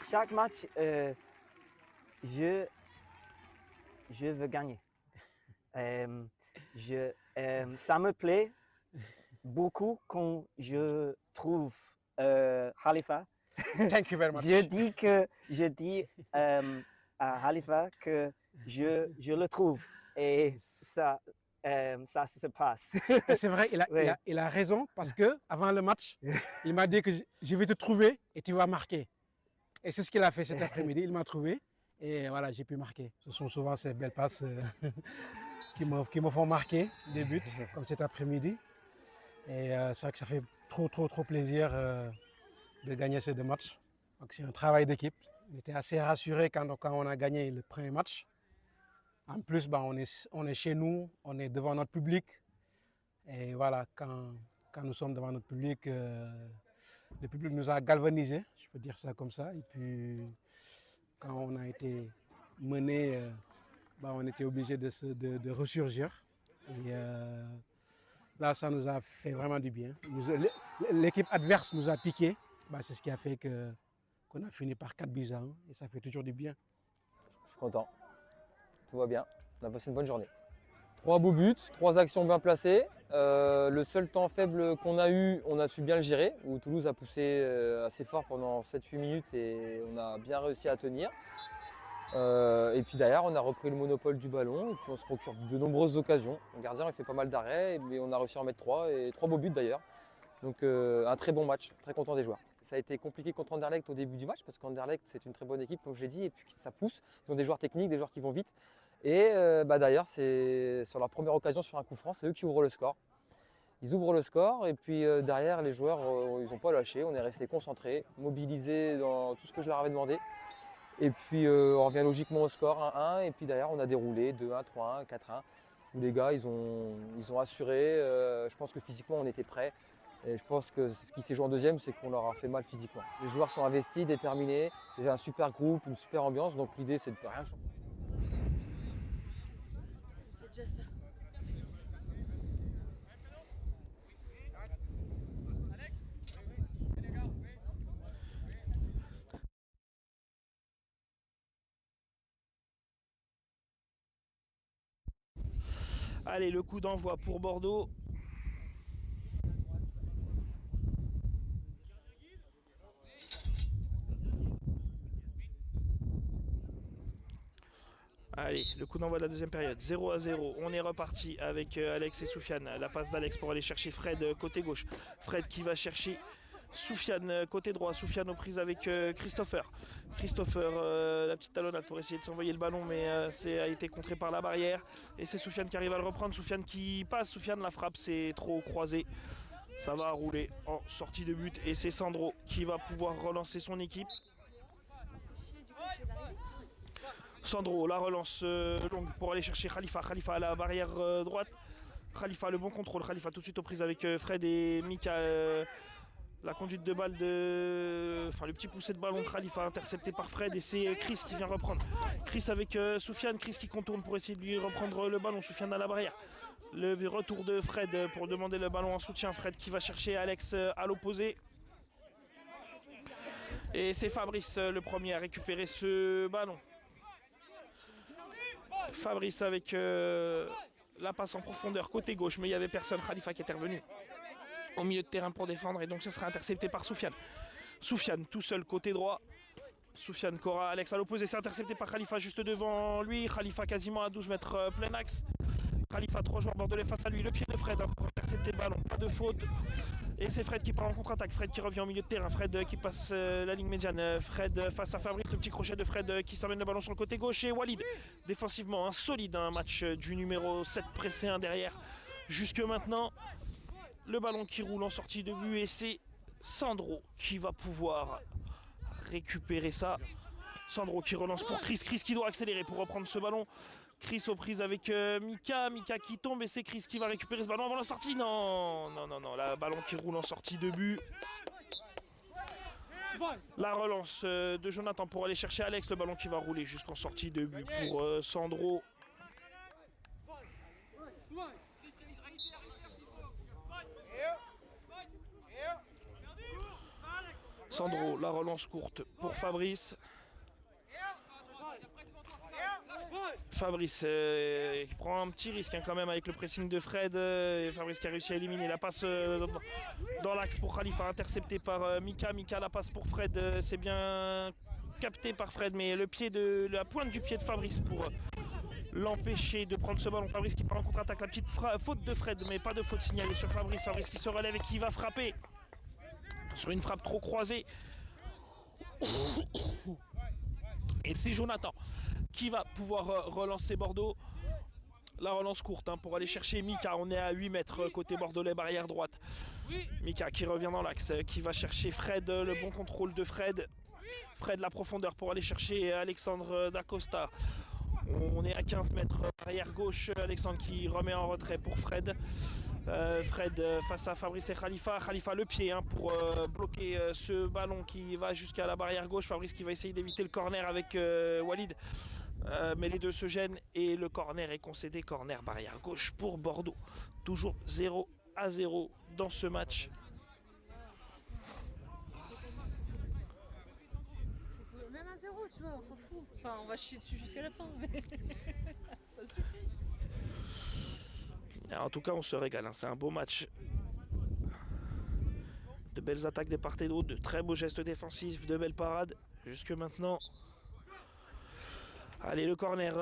Chaque match, je veux gagner. Ça me plaît beaucoup quand je trouve Khalifa. Thank you very much. Je dis à Khalifa que je le trouve et ça se passe. C'est vrai, il a raison parce que avant le match, il m'a dit que je vais te trouver et tu vas marquer. Et c'est ce qu'il a fait cet après-midi. Il m'a trouvé et voilà, j'ai pu marquer. Ce sont souvent ces belles passes qui me font marquer des buts, comme cet après-midi. Et c'est vrai que ça fait trop plaisir de gagner ces deux matchs. Donc c'est un travail d'équipe. On était assez rassurés quand on a gagné le premier match. En plus, on est chez nous, on est devant notre public. Et voilà, quand nous sommes devant notre public, le public nous a galvanisés, je peux dire ça comme ça. Et puis, quand on a été mené, on était obligé de ressurgir. Et là, ça nous a fait vraiment du bien. L'équipe adverse nous a piqué. C'est ce qui a fait qu'on a fini par 4-1 et ça fait toujours du bien. Je suis content. Tout va bien. On a passé une bonne journée. 3 beaux buts, 3 actions bien placées. Le seul temps faible qu'on a eu, on a su bien le gérer, où Toulouse a poussé assez fort pendant 7-8 minutes et on a bien réussi à tenir. Et puis derrière, on a repris le monopole du ballon et puis on se procure de nombreuses occasions. Le gardien il fait pas mal d'arrêts, mais on a réussi à en mettre 3 et 3 beaux buts d'ailleurs. Donc un très bon match, très content des joueurs. Ça a été compliqué contre Anderlecht au début du match parce qu'Anderlecht c'est une très bonne équipe comme je l'ai dit et puis ça pousse. Ils ont des joueurs techniques, des joueurs qui vont vite. Et d'ailleurs c'est sur leur première occasion sur un coup franc, c'est eux qui ouvrent le score. Ils ouvrent le score et puis derrière les joueurs ils n'ont pas lâché, on est resté concentrés, mobilisés dans tout ce que je leur avais demandé. Et puis on revient logiquement au score 1-1 et puis derrière on a déroulé 2-1, 3-1, 4-1 où les gars ils ont assuré, je pense que physiquement on était prêts. Et je pense que ce qui s'est joué en deuxième, c'est qu'on leur a fait mal physiquement. Les joueurs sont investis, déterminés, il y a un super groupe, une super ambiance, donc l'idée c'est de rien changer. C'est déjà ça. Allez, le coup d'envoi pour Bordeaux. Allez, le coup d'envoi de la deuxième période, 0-0. On est reparti avec Alex et Soufiane. La passe d'Alex pour aller chercher Fred côté gauche. Fred qui va chercher Soufiane côté droit. Soufiane aux prises avec Christopher. Christopher, la petite talonnade pour essayer de s'envoyer le ballon, mais a été contré par la barrière. Et c'est Soufiane qui arrive à le reprendre. Soufiane qui passe. Soufiane, la frappe, c'est trop croisé. Ça va rouler en sortie de but et c'est Sandro qui va pouvoir relancer son équipe. Sandro, la relance longue pour aller chercher Khalifa. Khalifa à la barrière droite. Khalifa, le bon contrôle. Khalifa tout de suite aux prises avec Fred et Mika. La conduite de balle le petit poussé de ballon de Khalifa intercepté par Fred et c'est Chris qui vient reprendre. Chris avec Soufiane. Chris qui contourne pour essayer de lui reprendre le ballon. Soufiane à la barrière. Le retour de Fred pour demander le ballon en soutien. Fred qui va chercher Alex à l'opposé. Et c'est Fabrice le premier à récupérer ce ballon. Fabrice avec la passe en profondeur côté gauche, mais il n'y avait personne. Khalifa qui était revenu au milieu de terrain pour défendre et donc ce sera intercepté par Soufiane. Soufiane tout seul côté droit. Soufiane Cora, Alex à l'opposé, c'est intercepté par Khalifa juste devant lui. Khalifa quasiment à 12 mètres plein axe. Khalifa, 3 joueurs bordelais face à lui. Le pied de Fred pour intercepter le ballon, pas de faute. Et c'est Fred qui part en contre-attaque. Fred qui revient au milieu de terrain. Fred qui passe la ligne médiane. Fred face à Fabrice. Le petit crochet de Fred qui s'emmène le ballon sur le côté gauche. Et Walid, défensivement, solide. Un match du numéro 7 pressé un derrière. Jusque maintenant, le ballon qui roule en sortie de but. Et c'est Sandro qui va pouvoir récupérer ça. Sandro qui relance pour Chris. Chris qui doit accélérer pour reprendre ce ballon. Chris aux prises avec Mika. Mika qui tombe et c'est Chris qui va récupérer ce ballon avant la sortie. Non. Le ballon qui roule en sortie de but. La relance de Jonathan pour aller chercher Alex. Le ballon qui va rouler jusqu'en sortie de but pour Sandro. Sandro, la relance courte pour Fabrice. Fabrice qui prend un petit risque quand même avec le pressing de Fred. Fabrice qui a réussi à éliminer la passe dans l'axe pour Khalifa, intercepté par Mika. Mika, la passe pour Fred, c'est bien capté par Fred, mais la pointe du pied de Fabrice pour l'empêcher de prendre ce ballon. Fabrice qui part en contre-attaque, la petite faute de Fred, mais pas de faute signalée sur Fabrice. Fabrice qui se relève et qui va frapper sur une frappe trop croisée. Et c'est Jonathan qui va pouvoir relancer Bordeaux. La relance courte pour aller chercher Mika. On est à 8 mètres côté bordelais, barrière droite. Mika qui revient dans l'axe, qui va chercher Fred. Le bon contrôle de Fred. Fred, la profondeur pour aller chercher Alexandre Dacosta. On est à 15 mètres arrière gauche. Alexandre qui remet en retrait pour Fred. Fred face à Fabrice et Khalifa. Khalifa le pied pour bloquer ce ballon qui va jusqu'à la barrière gauche. Fabrice qui va essayer d'éviter le corner avec Walid. Mais les deux se gênent et le corner est concédé. Corner barrière gauche pour Bordeaux. Toujours 0-0 dans ce match. Même à 0, tu vois, on s'en fout. Enfin, on va chier dessus jusqu'à la fin, mais ça suffit. En tout cas, on se régale. C'est un beau match. De belles attaques de part et d'autre, de très beaux gestes défensifs, de belles parades. Jusque maintenant. Allez, le corner,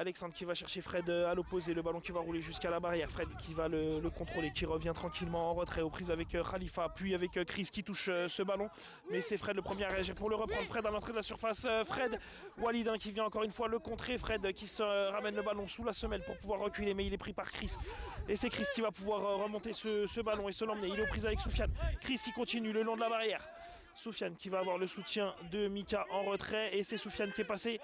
Alexandre qui va chercher Fred à l'opposé, le ballon qui va rouler jusqu'à la barrière, Fred qui va le contrôler, qui revient tranquillement en retrait aux prises avec Khalifa, puis avec Chris qui touche ce ballon, mais c'est Fred le premier à réagir pour le reprendre. Fred à l'entrée de la surface, Fred, Walid qui vient encore une fois le contrer, Fred qui se ramène le ballon sous la semelle pour pouvoir reculer, mais il est pris par Chris, et c'est Chris qui va pouvoir remonter ce ballon et se l'emmener. Il est aux prises avec Soufiane, Chris qui continue le long de la barrière, Soufiane qui va avoir le soutien de Mika en retrait, et c'est Soufiane qui est passé.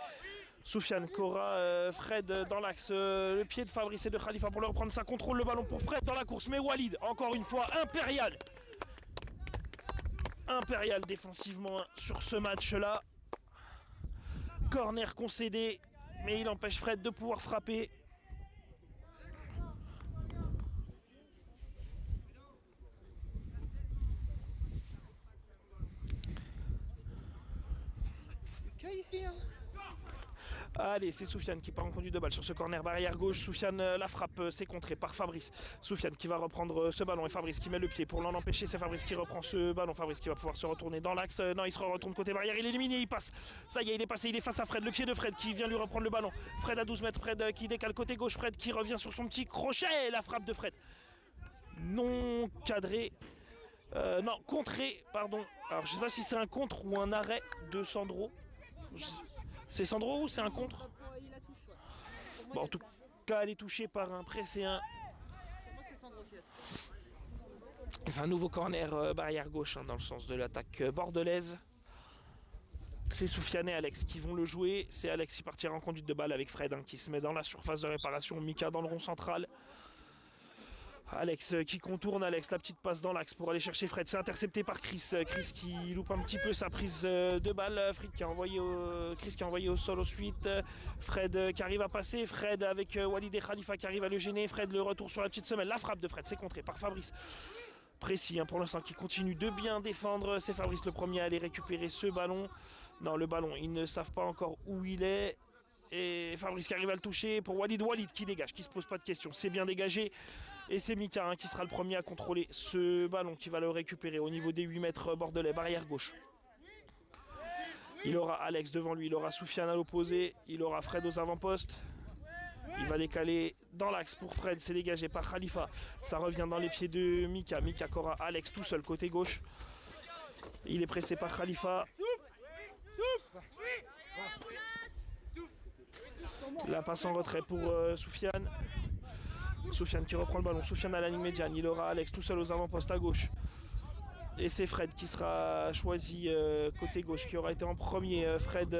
Soufiane, Cora, Fred dans l'axe, le pied de Fabrice et de Khalifa pour le reprendre, ça contrôle le ballon pour Fred dans la course, mais Walid, encore une fois, impérial défensivement sur ce match-là. Corner concédé, mais il empêche Fred de pouvoir frapper. Que ici, hein. Allez, c'est Soufiane qui part en conduite de balle sur ce corner barrière gauche. Soufiane, la frappe, c'est contré par Fabrice. Soufiane qui va reprendre ce ballon et Fabrice qui met le pied pour l'en empêcher. C'est Fabrice qui reprend ce ballon. Fabrice qui va pouvoir se retourner dans l'axe. Non, il se retourne côté barrière. Il est éliminé, il passe. Ça y est, il est passé. Il est face à Fred. Le pied de Fred qui vient lui reprendre le ballon. Fred à 12 mètres. Fred qui décale côté gauche. Fred qui revient sur son petit crochet. La frappe de Fred. Non cadré. Non, contré, pardon. Alors, je sais pas si c'est un contre ou un arrêt de Sandro. C'est Sandro ou c'est un contre? Bon, en tout cas, elle est touchée par un pressé 1. Pour moi, c'est Sandro qui l'a touché. C'est un nouveau corner barrière gauche dans le sens de l'attaque bordelaise. C'est Soufiane et Alex qui vont le jouer. C'est Alex qui partira en conduite de balle avec Fred qui se met dans la surface de réparation. Mika dans le rond central. Alex qui contourne, Alex la petite passe dans l'axe pour aller chercher Fred. C'est intercepté par Chris. Chris qui loupe un petit peu sa prise de balle. Chris qui a envoyé au sol ensuite. Fred qui arrive à passer. Fred avec Walid et Khalifa qui arrive à le gêner. Fred le retour sur la petite semelle. La frappe de Fred, c'est contré par Fabrice. Précis pour l'instant qui continue de bien défendre. C'est Fabrice le premier à aller récupérer ce ballon. Non, le ballon, ils ne savent pas encore où il est. Et Fabrice qui arrive à le toucher pour Walid. Walid qui dégage, qui se pose pas de questions. C'est bien dégagé. Et c'est Mika qui sera le premier à contrôler ce ballon, qui va le récupérer au niveau des 8 mètres bordelais, barrière gauche. Il aura Alex devant lui, il aura Soufiane à l'opposé, il aura Fred aux avant-postes. Il va décaler dans l'axe pour Fred, c'est dégagé par Khalifa. Ça revient dans les pieds de Mika. Mika qui aura Alex tout seul côté gauche. Il est pressé par Khalifa. La passe en retrait pour Soufiane. Soufiane qui reprend le ballon. Soufiane à la ligne médiane. Il aura Alex tout seul aux avant-postes à gauche. Et c'est Fred qui sera choisi côté gauche, qui aura été en premier. Fred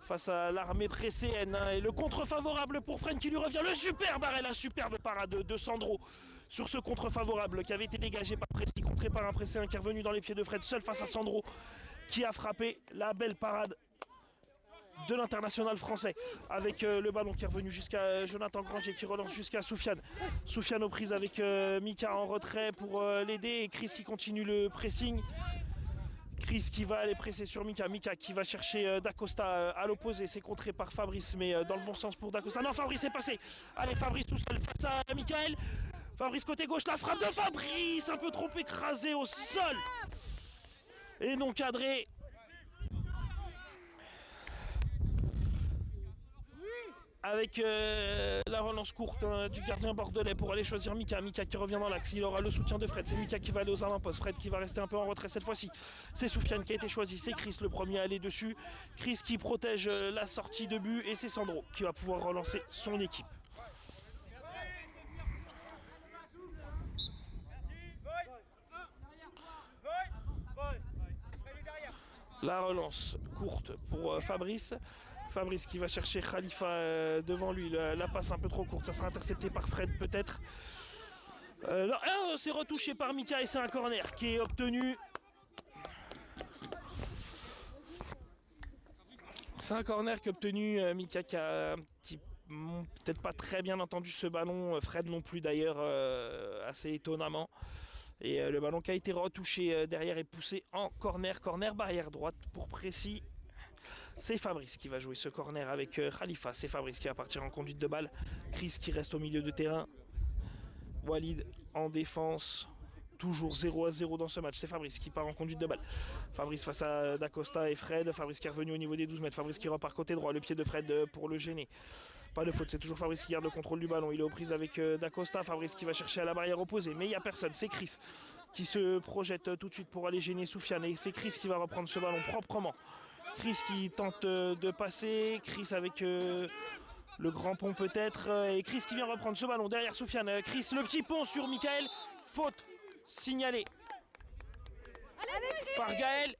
face à l'armée pressée. Et le contre favorable pour Fred qui lui revient. Le superbe arrêt, la superbe parade de Sandro sur ce contre favorable qui avait été dégagé par Pressé, contré par un Pressé qui est revenu dans les pieds de Fred, seul face à Sandro qui a frappé. La belle parade de l'international français avec le ballon qui est revenu jusqu'à Jonathan Granger qui relance jusqu'à Soufiane. Soufiane aux prises avec Mika en retrait pour l'aider et Chris qui continue le pressing. Chris qui va aller presser sur Mika. Mika qui va chercher Dacosta à l'opposé. C'est contré par Fabrice mais dans le bon sens pour Dacosta. Non, Fabrice est passé. Allez, Fabrice tout seul face à Michael. Fabrice côté gauche, la frappe de Fabrice un peu trop écrasé au sol et non cadré. Avec la relance courte du gardien bordelais pour aller choisir Mika. Mika qui revient dans l'axe, il aura le soutien de Fred. C'est Mika qui va aller aux avant-postes. Fred qui va rester un peu en retrait cette fois-ci. C'est Soufiane qui a été choisi, c'est Chris le premier à aller dessus. Chris qui protège la sortie de but et c'est Sandro qui va pouvoir relancer son équipe. La relance courte pour Fabrice. Fabrice qui va chercher Khalifa devant lui. La passe un peu trop courte. Ça sera intercepté par Fred peut-être. C'est retouché par Mika et c'est un corner qui est obtenu. C'est un corner qui est obtenu. Mika qui a un petit... peut-être pas très bien entendu ce ballon. Fred non plus d'ailleurs, assez étonnamment. Et le ballon qui a été retouché derrière est poussé en corner. Corner barrière droite pour Précis. C'est Fabrice qui va jouer ce corner avec Khalifa. C'est Fabrice qui va partir en conduite de balle. Chris qui reste au milieu de terrain. Walid en défense. Toujours 0-0 dans ce match. C'est Fabrice qui part en conduite de balle. Fabrice face à Dacosta et Fred. Fabrice qui est revenu au niveau des 12 mètres. Fabrice qui repart côté droit. Le pied de Fred pour le gêner. Pas de faute, c'est toujours Fabrice qui garde le contrôle du ballon. Il est aux prises avec Dacosta. Fabrice qui va chercher à la barrière opposée. Mais il n'y a personne. C'est Chris qui se projette tout de suite pour aller gêner Soufiane. Et c'est Chris qui va reprendre ce ballon proprement. Chris qui tente de passer, Chris avec le grand pont peut-être, et Chris qui vient reprendre ce ballon derrière Soufiane. Chris, le petit pont sur Michael, faute signalée par Gaël.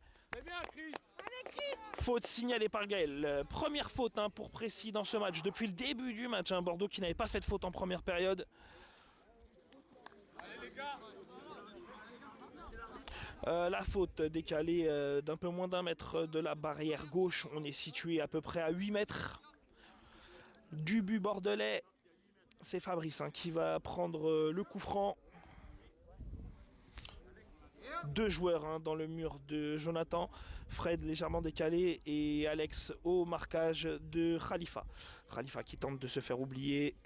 Faute signalée par Gaël. Première faute pour Précis dans ce match depuis le début du match. Bordeaux qui n'avait pas fait de faute en première période. Allez les gars. La faute décalée d'un peu moins d'un mètre de la barrière gauche. On est situé à peu près à 8 mètres du but bordelais. C'est Fabrice qui va prendre le coup franc. Deux joueurs dans le mur de Jonathan. Fred légèrement décalé et Alex au marquage de Khalifa. Khalifa qui tente de se faire oublier.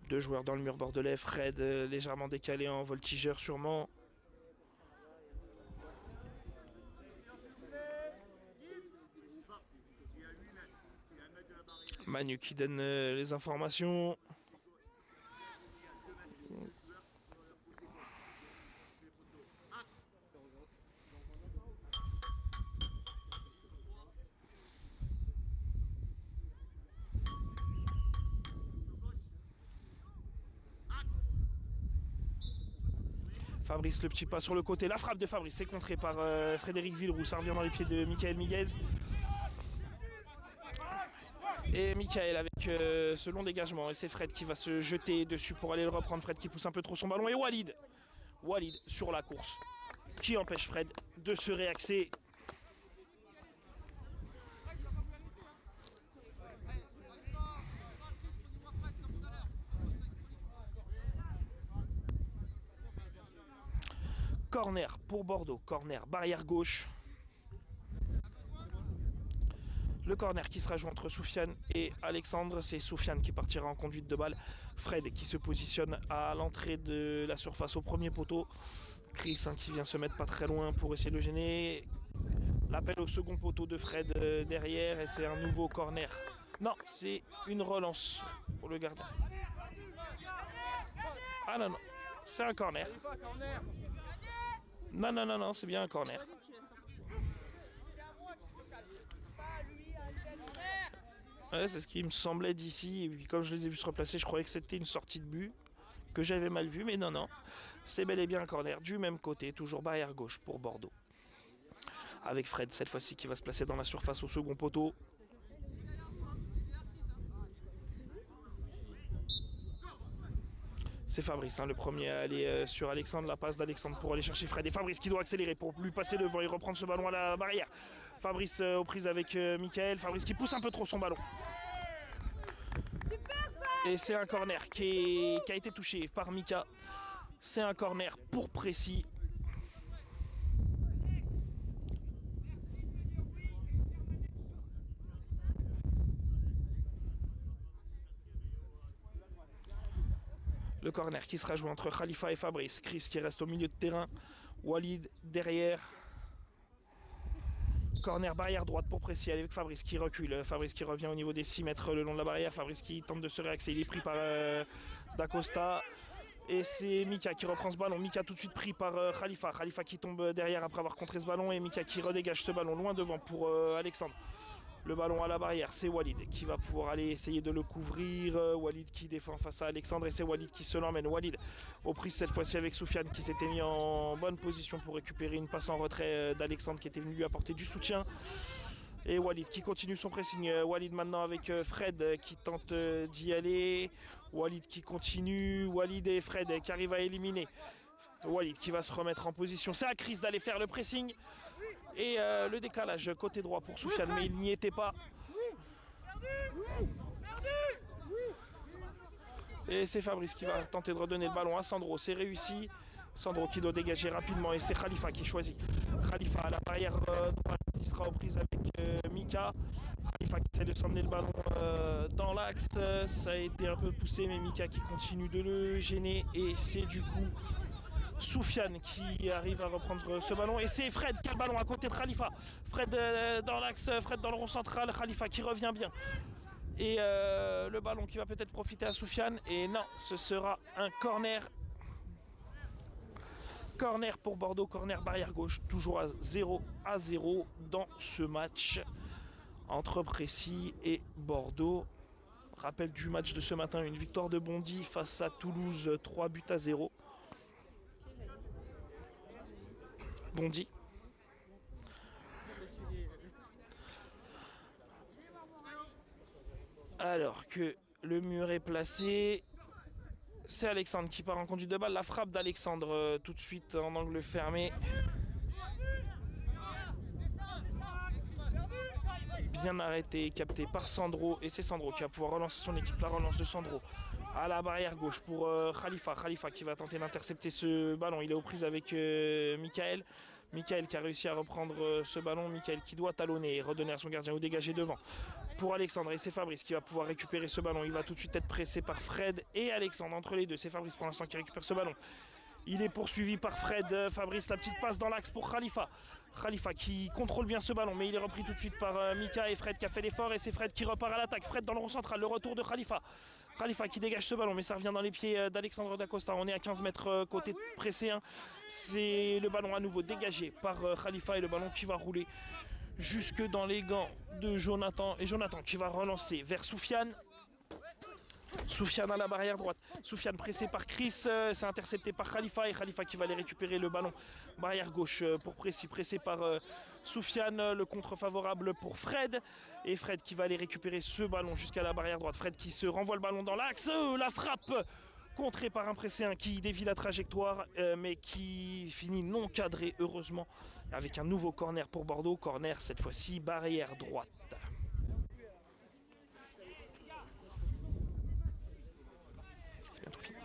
Deux joueurs dans le mur bordelais, Fred légèrement décalé en voltigeur sûrement. Manu qui donne les informations. Fabrice, le petit pas sur le côté. La frappe de Fabrice, c'est contré par Frédéric Villeroux. Ça revient dans les pieds de Michael Miguez. Et Michael avec ce long dégagement. Et c'est Fred qui va se jeter dessus pour aller le reprendre. Fred qui pousse un peu trop son ballon. Et Walid sur la course qui empêche Fred de se réaxer. Corner pour Bordeaux, corner barrière gauche. Le corner qui sera joué entre Soufiane et Alexandre, c'est Soufiane qui partira en conduite de balle. Fred qui se positionne à l'entrée de la surface au premier poteau. Chris qui vient se mettre pas très loin pour essayer de le gêner. L'appel au second poteau de Fred derrière et c'est un nouveau corner. Non, c'est une relance pour le gardien. Ah non, c'est un corner. Non, c'est bien un corner. Ouais, c'est ce qui me semblait d'ici. Et puis comme je les ai vus se replacer, je croyais que c'était une sortie de but, que j'avais mal vu, mais non. C'est bel et bien un corner du même côté, toujours barrière gauche pour Bordeaux. Avec Fred cette fois-ci qui va se placer dans la surface au second poteau. C'est Fabrice, le premier à aller sur Alexandre. La passe d'Alexandre pour aller chercher Fred. Et Fabrice qui doit accélérer pour lui passer devant et reprendre ce ballon à la barrière. Fabrice aux prises avec Michael. Fabrice qui pousse un peu trop son ballon. Et c'est un corner qui a été touché par Mika. C'est un corner pour Précis. Le corner qui sera joué entre Khalifa et Fabrice. Chris qui reste au milieu de terrain. Walid derrière. Corner barrière droite pour Précis avec Fabrice qui recule. Fabrice qui revient au niveau des 6 mètres le long de la barrière. Fabrice qui tente de se réaxer. Il est pris par Dacosta. Et c'est Mika qui reprend ce ballon. Mika tout de suite pris par Khalifa. Khalifa qui tombe derrière après avoir contré ce ballon. Et Mika qui redégage ce ballon loin devant pour Alexandre. Le ballon à la barrière, c'est Walid qui va pouvoir aller essayer de le couvrir. Walid qui défend face à Alexandre et c'est Walid qui se l'emmène. Walid aux prises cette fois-ci avec Soufiane qui s'était mis en bonne position pour récupérer une passe en retrait d'Alexandre qui était venu lui apporter du soutien. Et Walid qui continue son pressing. Walid maintenant avec Fred qui tente d'y aller. Walid qui continue. Walid et Fred qui arrivent à éliminer. Walid qui va se remettre en position. C'est à Chris d'aller faire le pressing. Et le décalage côté droit pour Soufiane, mais il n'y était pas. Et c'est Fabrice qui va tenter de redonner le ballon à Sandro. C'est réussi. Sandro qui doit dégager rapidement et c'est Khalifa qui choisit. Khalifa à la barrière droite qui sera aux prises avec Mika. Khalifa qui essaie de s'emmener le ballon dans l'axe. Ça a été un peu poussé mais Mika qui continue de le gêner et c'est du coup Soufiane qui arrive à reprendre ce ballon et c'est Fred qui a le ballon à côté de Khalifa. Fred dans l'axe, Fred dans le rond central, Khalifa qui revient bien. Et le ballon qui va peut-être profiter à Soufiane et non, ce sera un corner. Corner pour Bordeaux, corner barrière gauche, toujours à 0-0 dans ce match entre Précis et Bordeaux. Rappel du match de ce matin, une victoire de Bondy face à Toulouse, 3-0. Bondy. Alors que le mur est placé, c'est Alexandre qui part en conduite de balle. La frappe d'Alexandre tout de suite en angle fermé. Bien arrêté, capté par Sandro. Et c'est Sandro qui va pouvoir relancer son équipe. La relance de Sandro à la barrière gauche pour Khalifa. Khalifa qui va tenter d'intercepter ce ballon. Il est aux prises avec Michael. Michael qui a réussi à reprendre ce ballon. Michael qui doit talonner et redonner à son gardien ou dégager devant pour Alexandre. Et c'est Fabrice qui va pouvoir récupérer ce ballon. Il va tout de suite être pressé par Fred et Alexandre. Entre les deux, c'est Fabrice pour l'instant qui récupère ce ballon. Il est poursuivi par Fred. Fabrice, la petite passe dans l'axe pour Khalifa. Khalifa qui contrôle bien ce ballon, mais il est repris tout de suite par Mika et Fred qui a fait l'effort. Et c'est Fred qui repart à l'attaque. Fred dans le rond central, le retour de Khalifa. Khalifa qui dégage ce ballon, mais ça revient dans les pieds d'Alexandre Dacosta. On est à 15 mètres côté pressé. C'est le ballon à nouveau dégagé par Khalifa et le ballon qui va rouler jusque dans les gants de Jonathan. Et Jonathan qui va relancer vers Soufiane. Soufiane à la barrière droite. Soufiane pressé par Chris, c'est intercepté par Khalifa et Khalifa qui va aller récupérer le ballon. Barrière gauche pour Précis, pressé par Soufiane, le contre favorable pour Fred. Et Fred qui va aller récupérer ce ballon jusqu'à la barrière droite. Fred qui se renvoie le ballon dans l'axe, la frappe contrée par un pressé qui dévie la trajectoire mais qui finit non cadré heureusement avec un nouveau corner pour Bordeaux. Corner cette fois-ci barrière droite. Bientôt fini.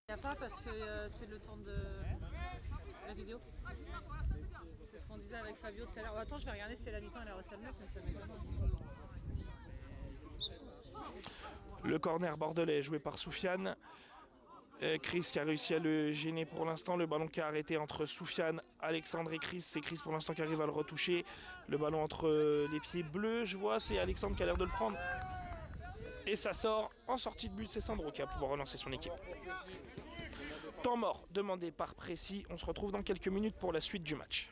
Il n'y a pas parce que c'est le temps de la vidéo. C'est ce qu'on disait avec Fabio tout à l'heure. Attends, je vais regarder si la mi-temps elle a réussi à le mettre, mais ça m'étonne. Le corner bordelais joué par Soufiane. Chris qui a réussi à le gêner pour l'instant. Le ballon qui a arrêté entre Soufiane, Alexandre et Chris. C'est Chris pour l'instant qui arrive à le retoucher. Le ballon entre les pieds bleus, je vois. C'est Alexandre qui a l'air de le prendre. Et ça sort en sortie de but. C'est Sandro qui va pouvoir relancer son équipe. Temps mort demandé par Précis. On se retrouve dans quelques minutes pour la suite du match.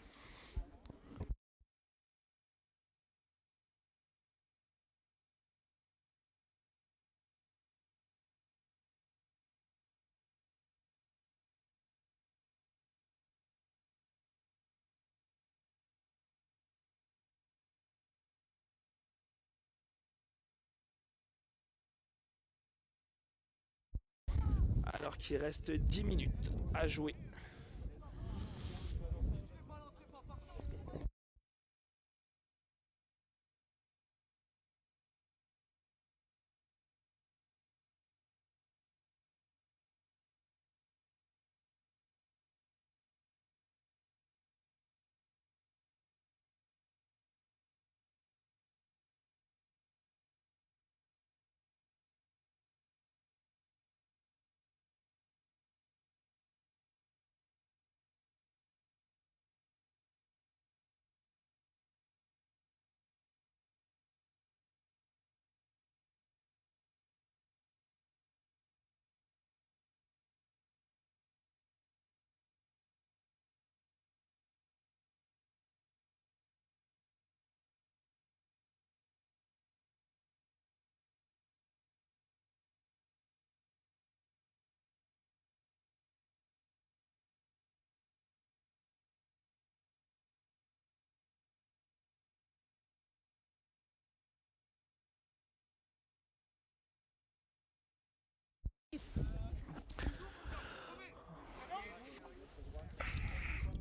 Alors qu'il reste 10 minutes à jouer.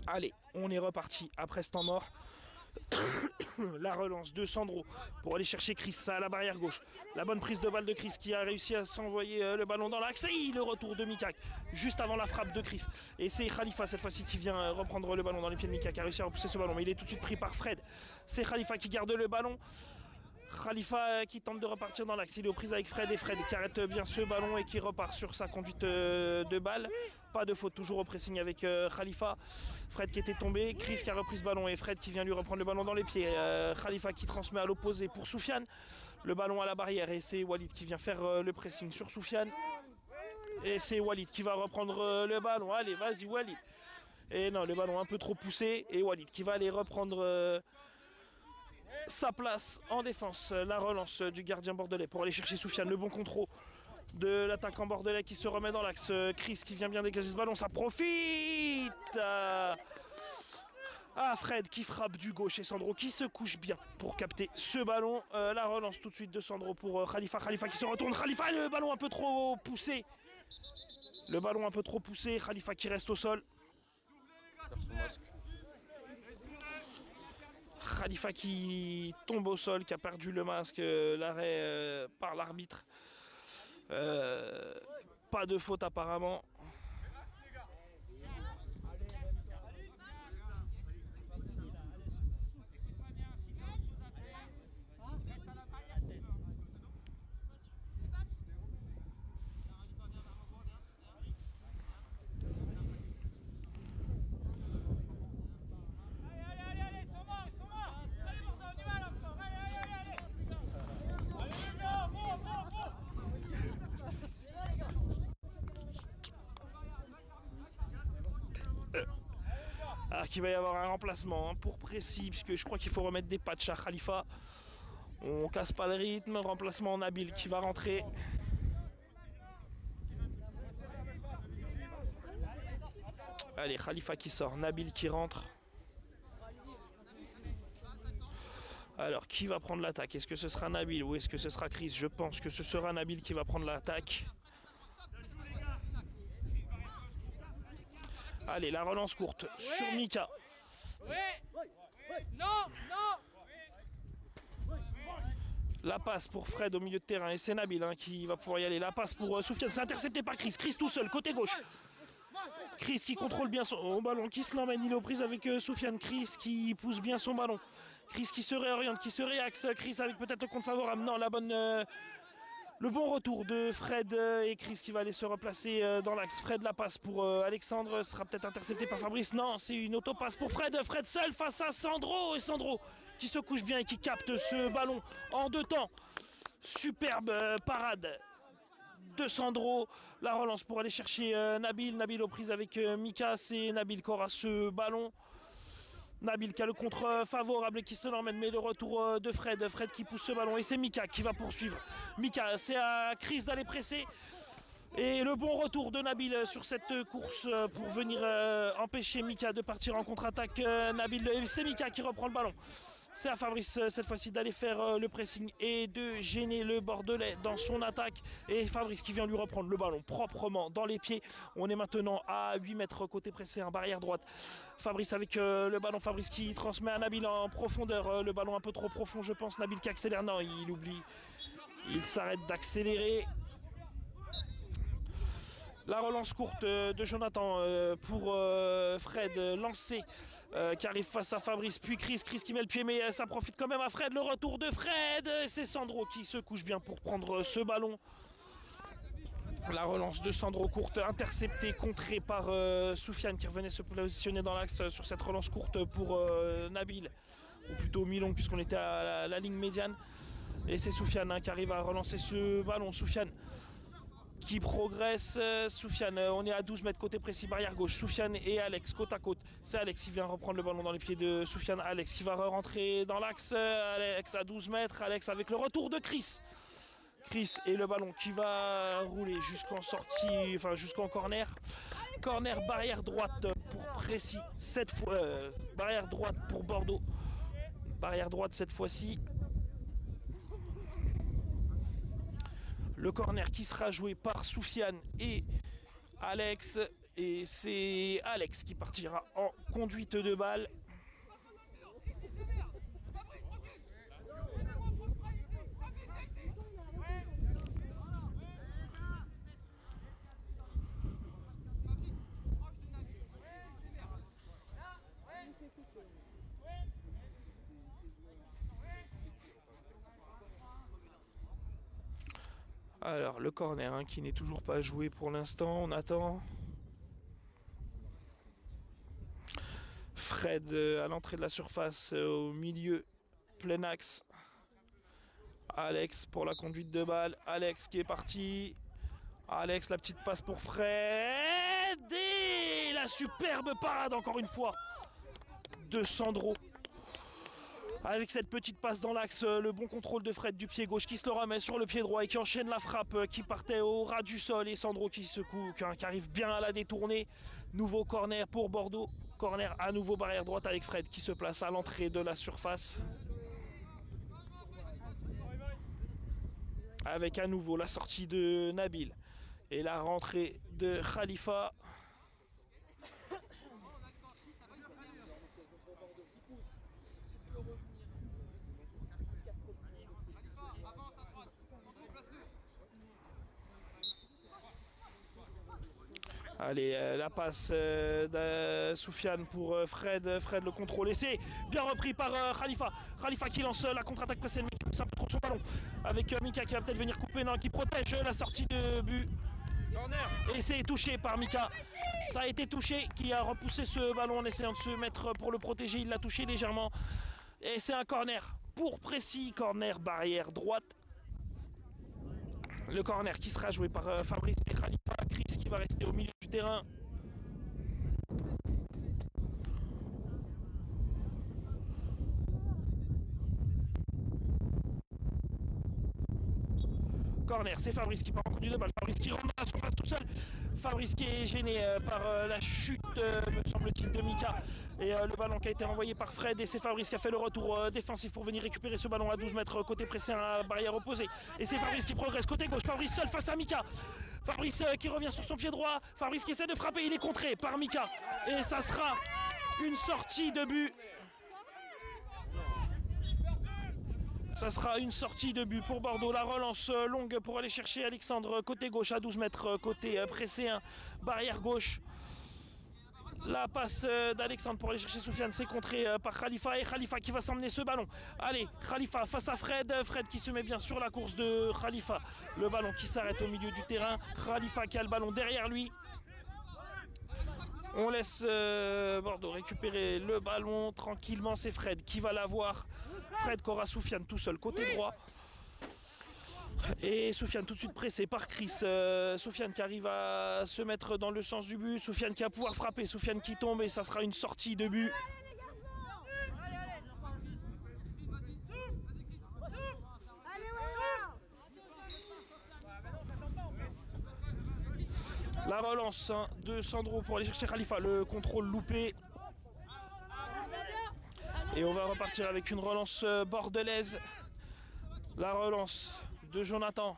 Allez, on est reparti après ce temps mort. La relance de Sandro pour aller chercher Chris à la barrière gauche. La bonne prise de balle de Chris qui a réussi à s'envoyer le ballon dans l'axe. Et le retour de Mikak juste avant la frappe de Chris. Et c'est Khalifa cette fois-ci qui vient reprendre le ballon dans les pieds de Mikak, qui a réussi à repousser ce ballon. Mais il est tout de suite pris par Fred. C'est Khalifa qui garde le ballon. Khalifa qui tente de repartir dans l'axe. Il est aux prises avec Fred et Fred qui arrête bien ce ballon et qui repart sur sa conduite de balle. Pas de faute, toujours au pressing avec Khalifa. Fred qui était tombé, Chris qui a repris ce ballon et Fred qui vient lui reprendre le ballon dans les pieds. Khalifa qui transmet à l'opposé pour Soufiane. Le ballon à la barrière et c'est Walid qui vient faire le pressing sur Soufiane. Et c'est Walid qui va reprendre le ballon. Allez, vas-y Walid. Et non, le ballon un peu trop poussé et Walid qui va aller reprendre sa place en défense. La relance du gardien bordelais pour aller chercher Soufiane. Le bon contrôle de l'attaquant bordelais qui se remet dans l'axe. Chris qui vient bien dégager ce ballon, ça profite. Fred qui frappe du gauche et Sandro qui se couche bien pour capter ce ballon. La relance tout de suite de Sandro pour Khalifa. Khalifa qui se retourne. Khalifa, le ballon un peu trop poussé. Le ballon un peu trop poussé. Khalifa qui reste au sol. Khalifa qui tombe au sol, qui a perdu le masque, l'arrêt par l'arbitre. Pas de faute apparemment. Alors qu'il va y avoir un remplacement pour Précis, puisque je crois qu'il faut remettre des patchs à Khalifa. On casse pas le rythme, remplacement Nabil qui va rentrer. Allez, Khalifa qui sort, Nabil qui rentre. Alors, qui va prendre l'attaque? Est-ce que ce sera Nabil ou est-ce que ce sera Chris? Je pense que ce sera Nabil qui va prendre l'attaque. Allez, la relance courte sur Mika. La passe pour Fred au milieu de terrain et c'est Nabil qui va pouvoir y aller. La passe pour Soufiane, c'est intercepté par Chris. Chris tout seul, côté gauche. Chris qui contrôle bien son ballon, qui se l'emmène, il est aux prises avec Soufiane. Chris qui pousse bien son ballon. Chris qui se réoriente, qui se réaxe. Chris avec peut-être le compte favorable. Non, le bon retour de Fred et Chris qui va aller se replacer dans l'axe. Fred la passe pour Alexandre, sera peut-être intercepté par Fabrice. Non, c'est une auto-passe pour Fred. Fred seul face à Sandro. Et Sandro qui se couche bien et qui capte ce ballon en 2 temps. Superbe parade de Sandro. La relance pour aller chercher Nabil. Nabil aux prises avec Mika. C'est Nabil qui aura ce ballon. Nabil qui a le contre favorable et qui se l'emmène, mais le retour de Fred. Fred qui pousse ce ballon et c'est Mika qui va poursuivre. Mika, c'est à Chris d'aller presser. Et le bon retour de Nabil sur cette course pour venir empêcher Mika de partir en contre-attaque. Nabil, c'est Mika qui reprend le ballon. C'est à Fabrice cette fois-ci d'aller faire le pressing et de gêner le Bordelais dans son attaque. Et Fabrice qui vient lui reprendre le ballon proprement dans les pieds. On est maintenant à 8 mètres côté pressé, en barrière droite. Fabrice avec le ballon, Fabrice qui transmet à Nabil en profondeur. Le ballon un peu trop profond je pense, Nabil qui accélère. Non, il oublie, il s'arrête d'accélérer. La relance courte de Jonathan pour Fred lancé qui arrive face à Fabrice, puis Chris qui met le pied mais ça profite quand même à Fred. Le retour de Fred, c'est Sandro qui se couche bien pour prendre ce ballon. La relance de Sandro courte, interceptée, contrée par Soufiane qui revenait se positionner dans l'axe sur cette relance courte pour Nabil, ou plutôt mi-longue puisqu'on était à la ligne médiane. Et c'est Soufiane qui arrive à relancer ce ballon. Soufiane qui progresse. Soufiane, on est à 12 mètres côté précis, barrière gauche. Soufiane et Alex côte à côte. C'est Alex qui vient reprendre le ballon dans les pieds de Soufiane. Alex qui va rentrer dans l'axe. Alex à 12 mètres. Alex avec le retour de Chris. Chris et le ballon qui va rouler jusqu'en sortie, enfin jusqu'en corner. Corner barrière droite pour Précis. Cette fois, barrière droite pour Bordeaux. Barrière droite cette fois-ci. Le corner qui sera joué par Soufiane et Alex. Et c'est Alex qui partira en conduite de balle. Alors le corner qui n'est toujours pas joué pour l'instant, on attend. Fred à l'entrée de la surface, au milieu, plein axe. Alex pour la conduite de balle, Alex qui est parti. Alex, la petite passe pour Fred. Et la superbe parade encore une fois de Sandro. Avec cette petite passe dans l'axe, le bon contrôle de Fred du pied gauche qui se le remet sur le pied droit et qui enchaîne la frappe qui partait au ras du sol. Et Sandro qui secoue, qui arrive bien à la détourner. Nouveau corner pour Bordeaux. Corner à nouveau barrière droite avec Fred qui se place à l'entrée de la surface. Avec à nouveau la sortie de Nabil et la rentrée de Khalifa. Allez, la passe de Soufiane pour Fred. Fred le contrôle et c'est bien repris par Khalifa. Khalifa qui lance la contre-attaque passée. Mika pousse un peu trop son ballon. Avec Mika qui va peut-être venir couper. Non, qui protège la sortie de but. Et c'est touché par Mika. Ça a été touché, qui a repoussé ce ballon en essayant de se mettre pour le protéger. Il l'a touché légèrement. Et c'est un corner pour Précis. Corner barrière droite. Le corner qui sera joué par Fabrice et Khalifa. Chris qui va rester au milieu du terrain. corner. C'est Fabrice qui part en conduite de balle. Fabrice qui rentre dans la surface tout seul. Fabrice qui est gêné par la chute, me semble-t-il, de Mika. Et le ballon qui a été renvoyé par Fred. Et c'est Fabrice qui a fait le retour défensif pour venir récupérer ce ballon à 12 mètres côté pressé à barrière opposée. Et c'est Fabrice qui progresse côté gauche. Fabrice seul face à Mika. Fabrice qui revient sur son pied droit. Fabrice qui essaie de frapper. Il est contré par Mika. Et ça sera une sortie de but. Ça sera une sortie de but pour Bordeaux. La relance longue pour aller chercher Alexandre côté gauche à 12 mètres côté pressé, barrière gauche. La passe d'Alexandre pour aller chercher Soufiane, c'est contré par Khalifa. Et Khalifa qui va s'emmener ce ballon. Allez, Khalifa face à Fred. Fred qui se met bien sur la course de Khalifa. Le ballon qui s'arrête au milieu du terrain. Khalifa qui a le ballon derrière lui. On laisse Bordeaux récupérer le ballon tranquillement. C'est Fred qui va l'avoir. Fred qui aura Soufiane tout seul côté droit. Et Soufiane tout de suite pressé par Chris. Soufiane qui arrive à se mettre dans le sens du but. Soufiane qui va pouvoir frapper. Soufiane qui tombe et ça sera une sortie de but. La relance de Sandro pour aller chercher Khalifa. Le contrôle loupé. Et on va repartir avec une relance bordelaise. La relance de Jonathan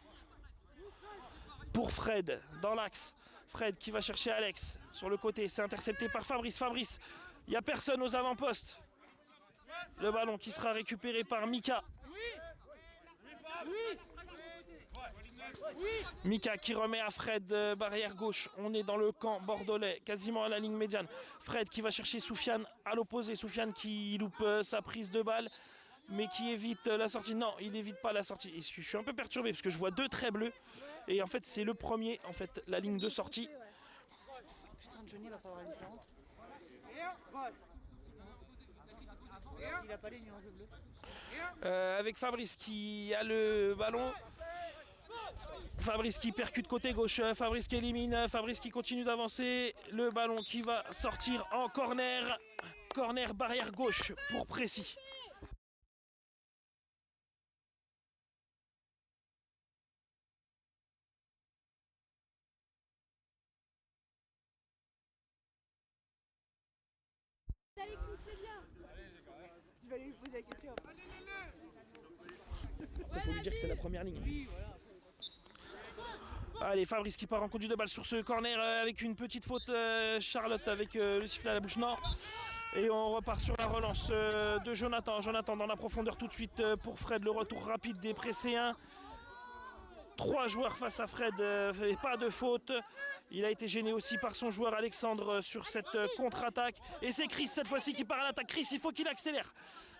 pour Fred dans l'axe. Fred qui va chercher Alex sur le côté. C'est intercepté par Fabrice. Fabrice, il n'y a personne aux avant-postes. Le ballon qui sera récupéré par Mika. Mika qui remet à Fred, barrière gauche. On est dans le camp bordelais, quasiment à la ligne médiane. Fred qui va chercher Soufiane à l'opposé. Soufiane qui loupe sa prise de balle, mais qui évite la sortie. Non, il évite pas la sortie. Et je suis un peu perturbé parce que je vois deux traits bleus. Et en fait, c'est le premier, en fait, la ligne de sortie. Putain, Johnny va pas avoir la différence. Il a pas les nuances de bleu. Avec Fabrice qui a le ballon. Fabrice qui percute côté gauche, Fabrice qui élimine, Fabrice qui continue d'avancer. Le ballon qui va sortir en corner. Corner barrière gauche pour Précis. Je vais aller lui poser la question. Il faut lui dire que c'est la première ligne. Allez, Fabrice qui part en conduite de balle sur ce corner avec une petite faute. Charlotte avec le sifflet à la bouche. Non. Et on repart sur la relance de Jonathan. Jonathan dans la profondeur tout de suite pour Fred. Le retour rapide des Presséens. 3 joueurs face à Fred. Et pas de faute. Il a été gêné aussi par son joueur Alexandre sur cette contre-attaque. Et c'est Chris cette fois-ci qui part à l'attaque. Chris, il faut qu'il accélère.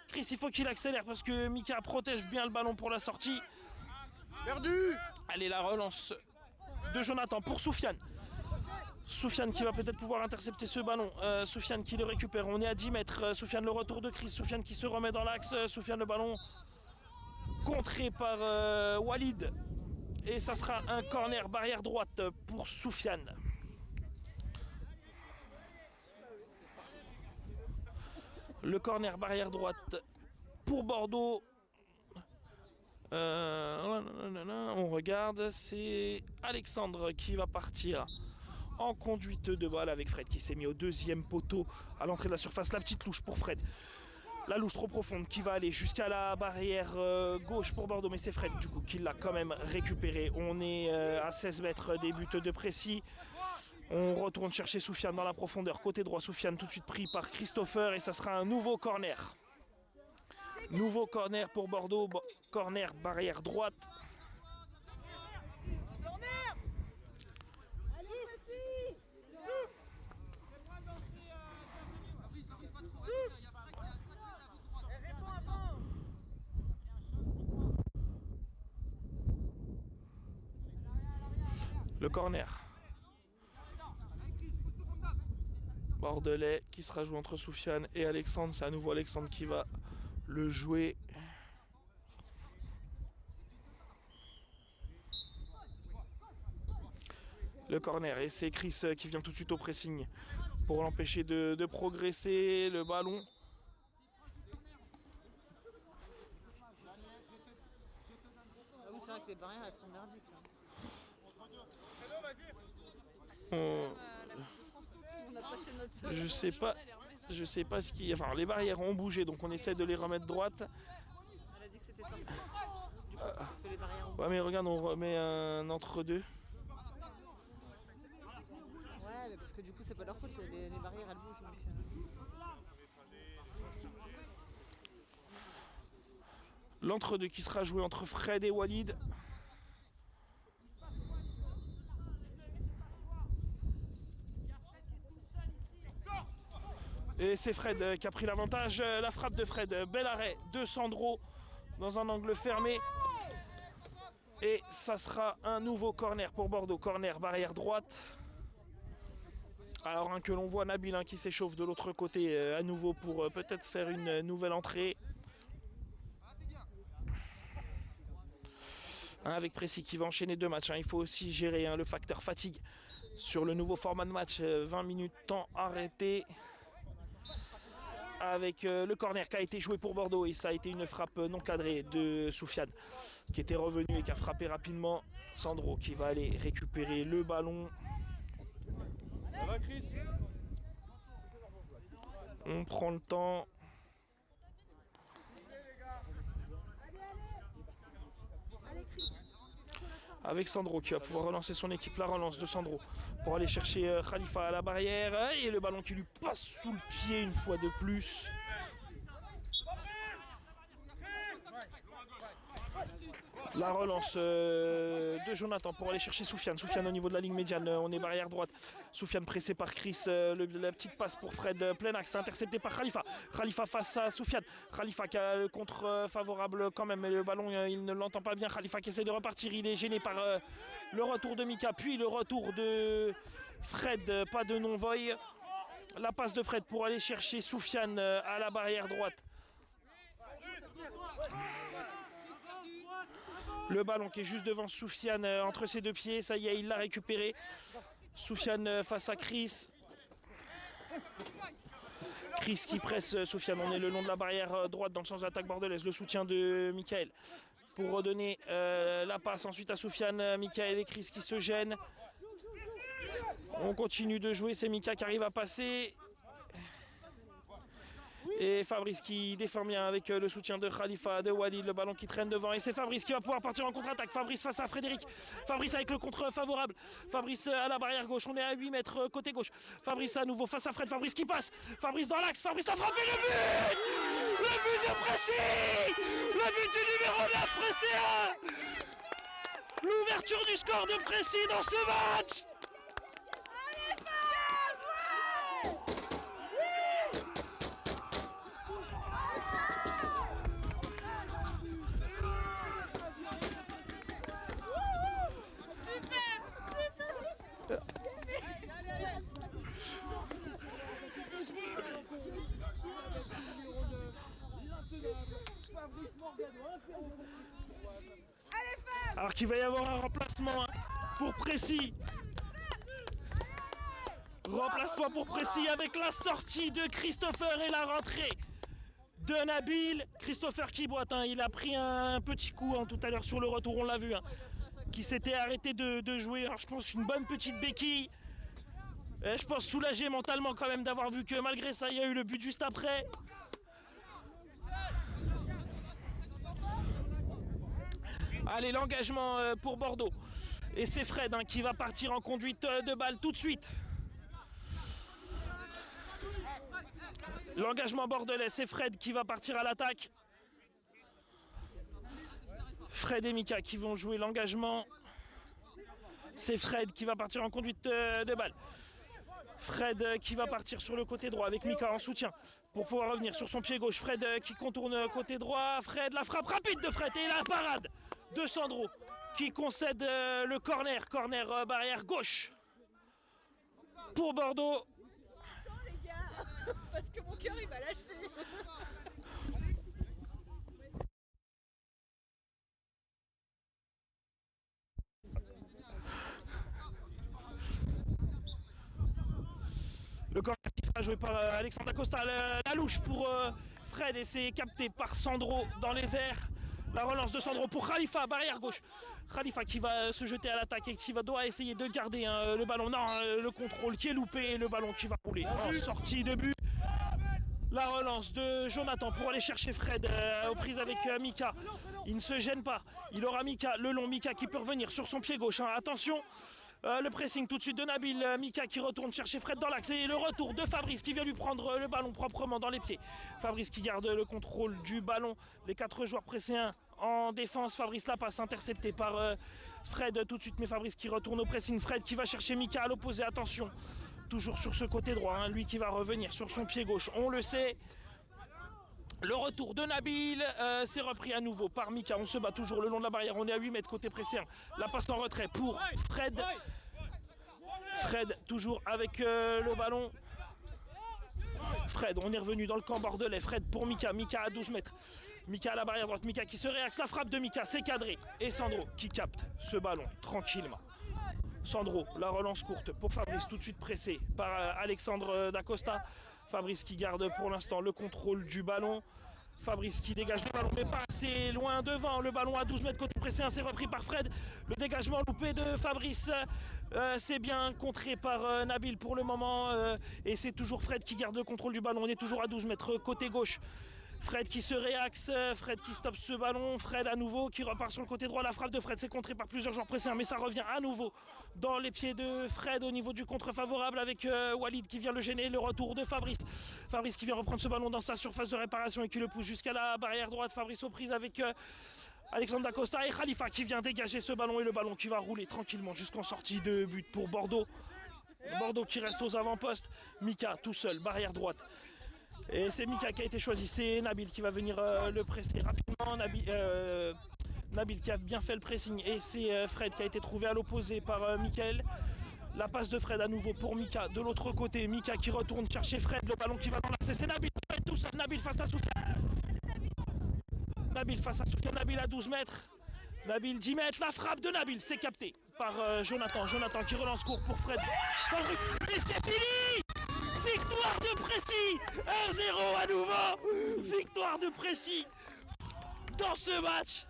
Chris, il faut qu'il accélère parce que Mika protège bien le ballon pour la sortie. Perdu. Allez, la relance de Jonathan pour Soufiane. Soufiane qui va peut-être pouvoir intercepter ce ballon. Soufiane qui le récupère. On est à 10 mètres. Soufiane, le retour de Chris. Soufiane qui se remet dans l'axe. Soufiane, le ballon contré par Walid. Et ça sera un corner barrière droite pour Soufiane. Le corner barrière droite pour Bordeaux. On regarde, c'est Alexandre qui va partir en conduite de balle avec Fred qui s'est mis au deuxième poteau à l'entrée de la surface. La petite louche pour Fred. La louche trop profonde qui va aller jusqu'à la barrière gauche pour Bordeaux. Mais c'est Fred du coup qui l'a quand même récupéré. On est à 16 mètres des buts de Précis. On retourne chercher Soufiane dans la profondeur. Côté droit, Soufiane tout de suite pris par Christopher. Et ça sera un nouveau corner. Nouveau corner pour Bordeaux. Corner barrière droite. Le corner. Bordelais qui sera joué entre Soufiane et Alexandre. C'est à nouveau Alexandre qui va le jouer. Le corner. Et c'est Chris qui vient tout de suite au pressing pour l'empêcher de progresser. Le ballon. Ah oui, c'est vrai que les barrières elles sont merdiques. Là. On- On a passé notre seule. Je sais pas ce qui. Enfin, les barrières ont bougé, donc on essaie de les remettre droites. Elle a dit que c'était sorti. Du coup, parce que les barrières ont Ouais, mais regarde, on remet un entre-deux. Ouais, mais parce que du coup, c'est pas leur faute, les barrières elles bougent. Donc, L'entre-deux qui sera joué entre Fred et Walid. Et c'est Fred qui a pris l'avantage. La frappe de Fred, bel arrêt de Sandro dans un angle fermé. Et ça sera un nouveau corner pour Bordeaux. Corner, barrière droite. Alors que l'on voit Nabil qui s'échauffe de l'autre côté à nouveau pour peut-être faire une nouvelle entrée. Avec Précy qui va enchaîner 2 matchs. Il faut aussi gérer le facteur fatigue sur le nouveau format de match. 20 minutes temps arrêté. Avec le corner qui a été joué pour Bordeaux. Et ça a été une frappe non cadrée de Soufiane qui était revenu et qui a frappé rapidement. Sandro qui va aller récupérer le ballon. On prend le temps. Avec Sandro qui va pouvoir relancer son équipe. La relance de Sandro pour aller chercher Khalifa à la barrière. Et le ballon qui lui passe sous le pied une fois de plus. La relance de Jonathan pour aller chercher Soufiane. Soufiane au niveau de la ligne médiane. On est barrière droite. Soufiane pressé par Chris. La petite passe pour Fred. Plein axe intercepté par Khalifa. Khalifa face à Soufiane. Khalifa qui a le contre favorable quand même. Mais le ballon, il ne l'entend pas bien. Khalifa qui essaie de repartir. Il est gêné par le retour de Mika. Puis le retour de Fred. Pas de non-voy. La passe de Fred pour aller chercher Soufiane à la barrière droite. Le ballon qui est juste devant Soufiane entre ses deux pieds. Ça y est, il l'a récupéré. Soufiane face à Chris. Chris qui presse Soufiane. On est le long de la barrière droite dans le sens de l'attaque bordelaise. Le soutien de Michael pour redonner la passe ensuite à Soufiane. Michael et Chris qui se gênent. On continue de jouer. C'est Mika qui arrive à passer. Et Fabrice qui défend bien avec le soutien de Khalifa, de Walid, le ballon qui traîne devant. Et c'est Fabrice qui va pouvoir partir en contre-attaque. Fabrice face à Frédéric. Fabrice avec le contre favorable. Fabrice à la barrière gauche. On est à 8 mètres côté gauche. Fabrice à nouveau face à Fred. Fabrice qui passe. Fabrice dans l'axe. Fabrice a frappé le but. Le but de Précy. Le but du numéro 9 Précy. L'ouverture du score de Précy dans ce match. Alors qu'il va y avoir un remplacement pour Précy. Remplacement pour Précy avec la sortie de Christopher et la rentrée de Nabil. Christopher qui boite, il a pris un petit coup tout à l'heure sur le retour, on l'a vu, qui s'était arrêté de jouer. Alors je pense une bonne petite béquille. Je pense soulagé mentalement quand même d'avoir vu que malgré ça, il y a eu le but juste après. Allez, l'engagement pour Bordeaux. Et c'est Fred qui va partir en conduite de balle tout de suite. L'engagement bordelais, c'est Fred qui va partir à l'attaque. Fred et Mika qui vont jouer l'engagement. C'est Fred qui va partir en conduite de balle. Fred qui va partir sur le côté droit avec Mika en soutien pour pouvoir revenir sur son pied gauche. Fred qui contourne côté droit. Fred, la frappe rapide de Fred et la parade de Sandro qui concède le corner. Corner barrière gauche pour Bordeaux. les gars, parce que mon cœur il va lâcher. Le corner qui sera joué par Alexandre Acosta, la louche pour Fred et c'est capté par Sandro dans les airs. La relance de Sandro pour Khalifa, barrière gauche. Khalifa qui va se jeter à l'attaque et qui doit essayer de garder le ballon. Non, le contrôle qui est loupé et le ballon qui va rouler. En sortie de but. La relance de Jonathan pour aller chercher Fred aux prises avec Mika. Il ne se gêne pas. Il aura Mika, le long Mika qui peut revenir sur son pied gauche. Hein. Attention. Le pressing tout de suite de Nabil, Mika qui retourne chercher Fred dans l'axe et le retour de Fabrice qui vient lui prendre le ballon proprement dans les pieds. Fabrice qui garde le contrôle du ballon. Les 4 joueurs presséens en défense. Fabrice la passe intercepté par Fred tout de suite, mais Fabrice qui retourne au pressing. Fred qui va chercher Mika à l'opposé. Attention, toujours sur ce côté droit, hein, lui qui va revenir sur son pied gauche. On le sait. Le retour de Nabil, c'est repris à nouveau par Mika. On se bat toujours le long de la barrière. On est à 8 mètres côté presséen. La passe en retrait pour Fred. Fred toujours avec le ballon. Fred, on est revenu dans le camp bordelais. Fred pour Mika. Mika à 12 mètres. Mika à la barrière droite. Mika qui se réaxe. La frappe de Mika, c'est cadré. Et Sandro qui capte ce ballon tranquillement. Sandro, la relance courte pour Fabrice, tout de suite pressé par Alexandre Dacosta. Fabrice qui garde pour l'instant le contrôle du ballon. Fabrice qui dégage le ballon mais pas assez loin devant. Le ballon à 12 mètres côté pressé, c'est repris par Fred. Le dégagement loupé de Fabrice. C'est bien contré par Nabil pour le moment. Et c'est toujours Fred qui garde le contrôle du ballon. On est toujours à 12 mètres côté gauche. Fred qui se réaxe, Fred qui stoppe ce ballon, Fred à nouveau qui repart sur le côté droit. La frappe de Fred, c'est contré par plusieurs joueurs pressés, mais ça revient à nouveau dans les pieds de Fred au niveau du contre favorable avec Walid qui vient le gêner. Le retour de Fabrice. Fabrice qui vient reprendre ce ballon dans sa surface de réparation et qui le pousse jusqu'à la barrière droite. Fabrice aux prises avec Alexandre Dacosta et Khalifa qui vient dégager ce ballon et le ballon qui va rouler tranquillement jusqu'en sortie de but pour Bordeaux. Bordeaux qui reste aux avant-postes. Mika tout seul, barrière droite. Et c'est Mika qui a été choisi, c'est Nabil qui va venir le presser rapidement. Nabil qui a bien fait le pressing et c'est Fred qui a été trouvé à l'opposé par Mickaël. La passe de Fred à nouveau pour Mika. De l'autre côté, Mika qui retourne chercher Fred, le ballon qui va dans l'axe. C'est Nabil qui va être tout seul. Nabil face à Soufiane. Nabil face à Soufiane, Nabil à 12 mètres. Nabil 10 mètres, la frappe de Nabil, c'est capté par Jonathan. Jonathan qui relance court pour Fred. Et c'est fini! Victoire de Précy, 1-0 à nouveau. Victoire de Précy dans ce match.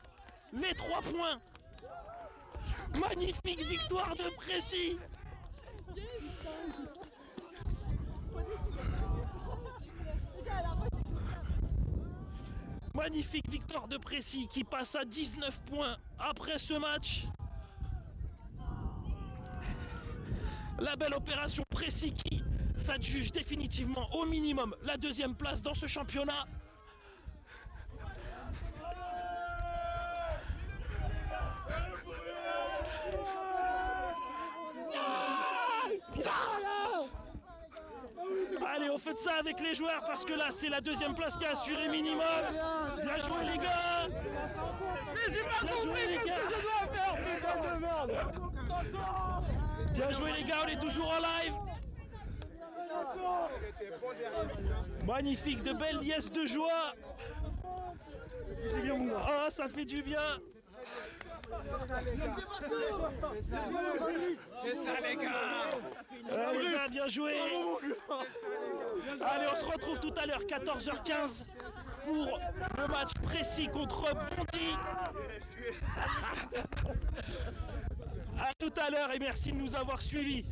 Les 3 points. Magnifique victoire de Précy. Magnifique victoire de Précy qui passe à 19 points après ce match. La belle opération Précy qui s'adjuge définitivement au minimum la 2e place dans ce championnat. Allez, on fait ça avec les joueurs parce que là c'est la 2e place qui est assurée minimum. Bien joué les gars. Mais j'ai pas compris ce que je dois faire. Bien joué les gars, on est toujours en live. Magnifique, de belles liesses de joie. Oh, ça fait du bien. Les gars, bien joué. Allez, on se retrouve tout à l'heure, 14h15 pour le match Précy contre Bondy. À tout à l'heure et merci de nous avoir suivis.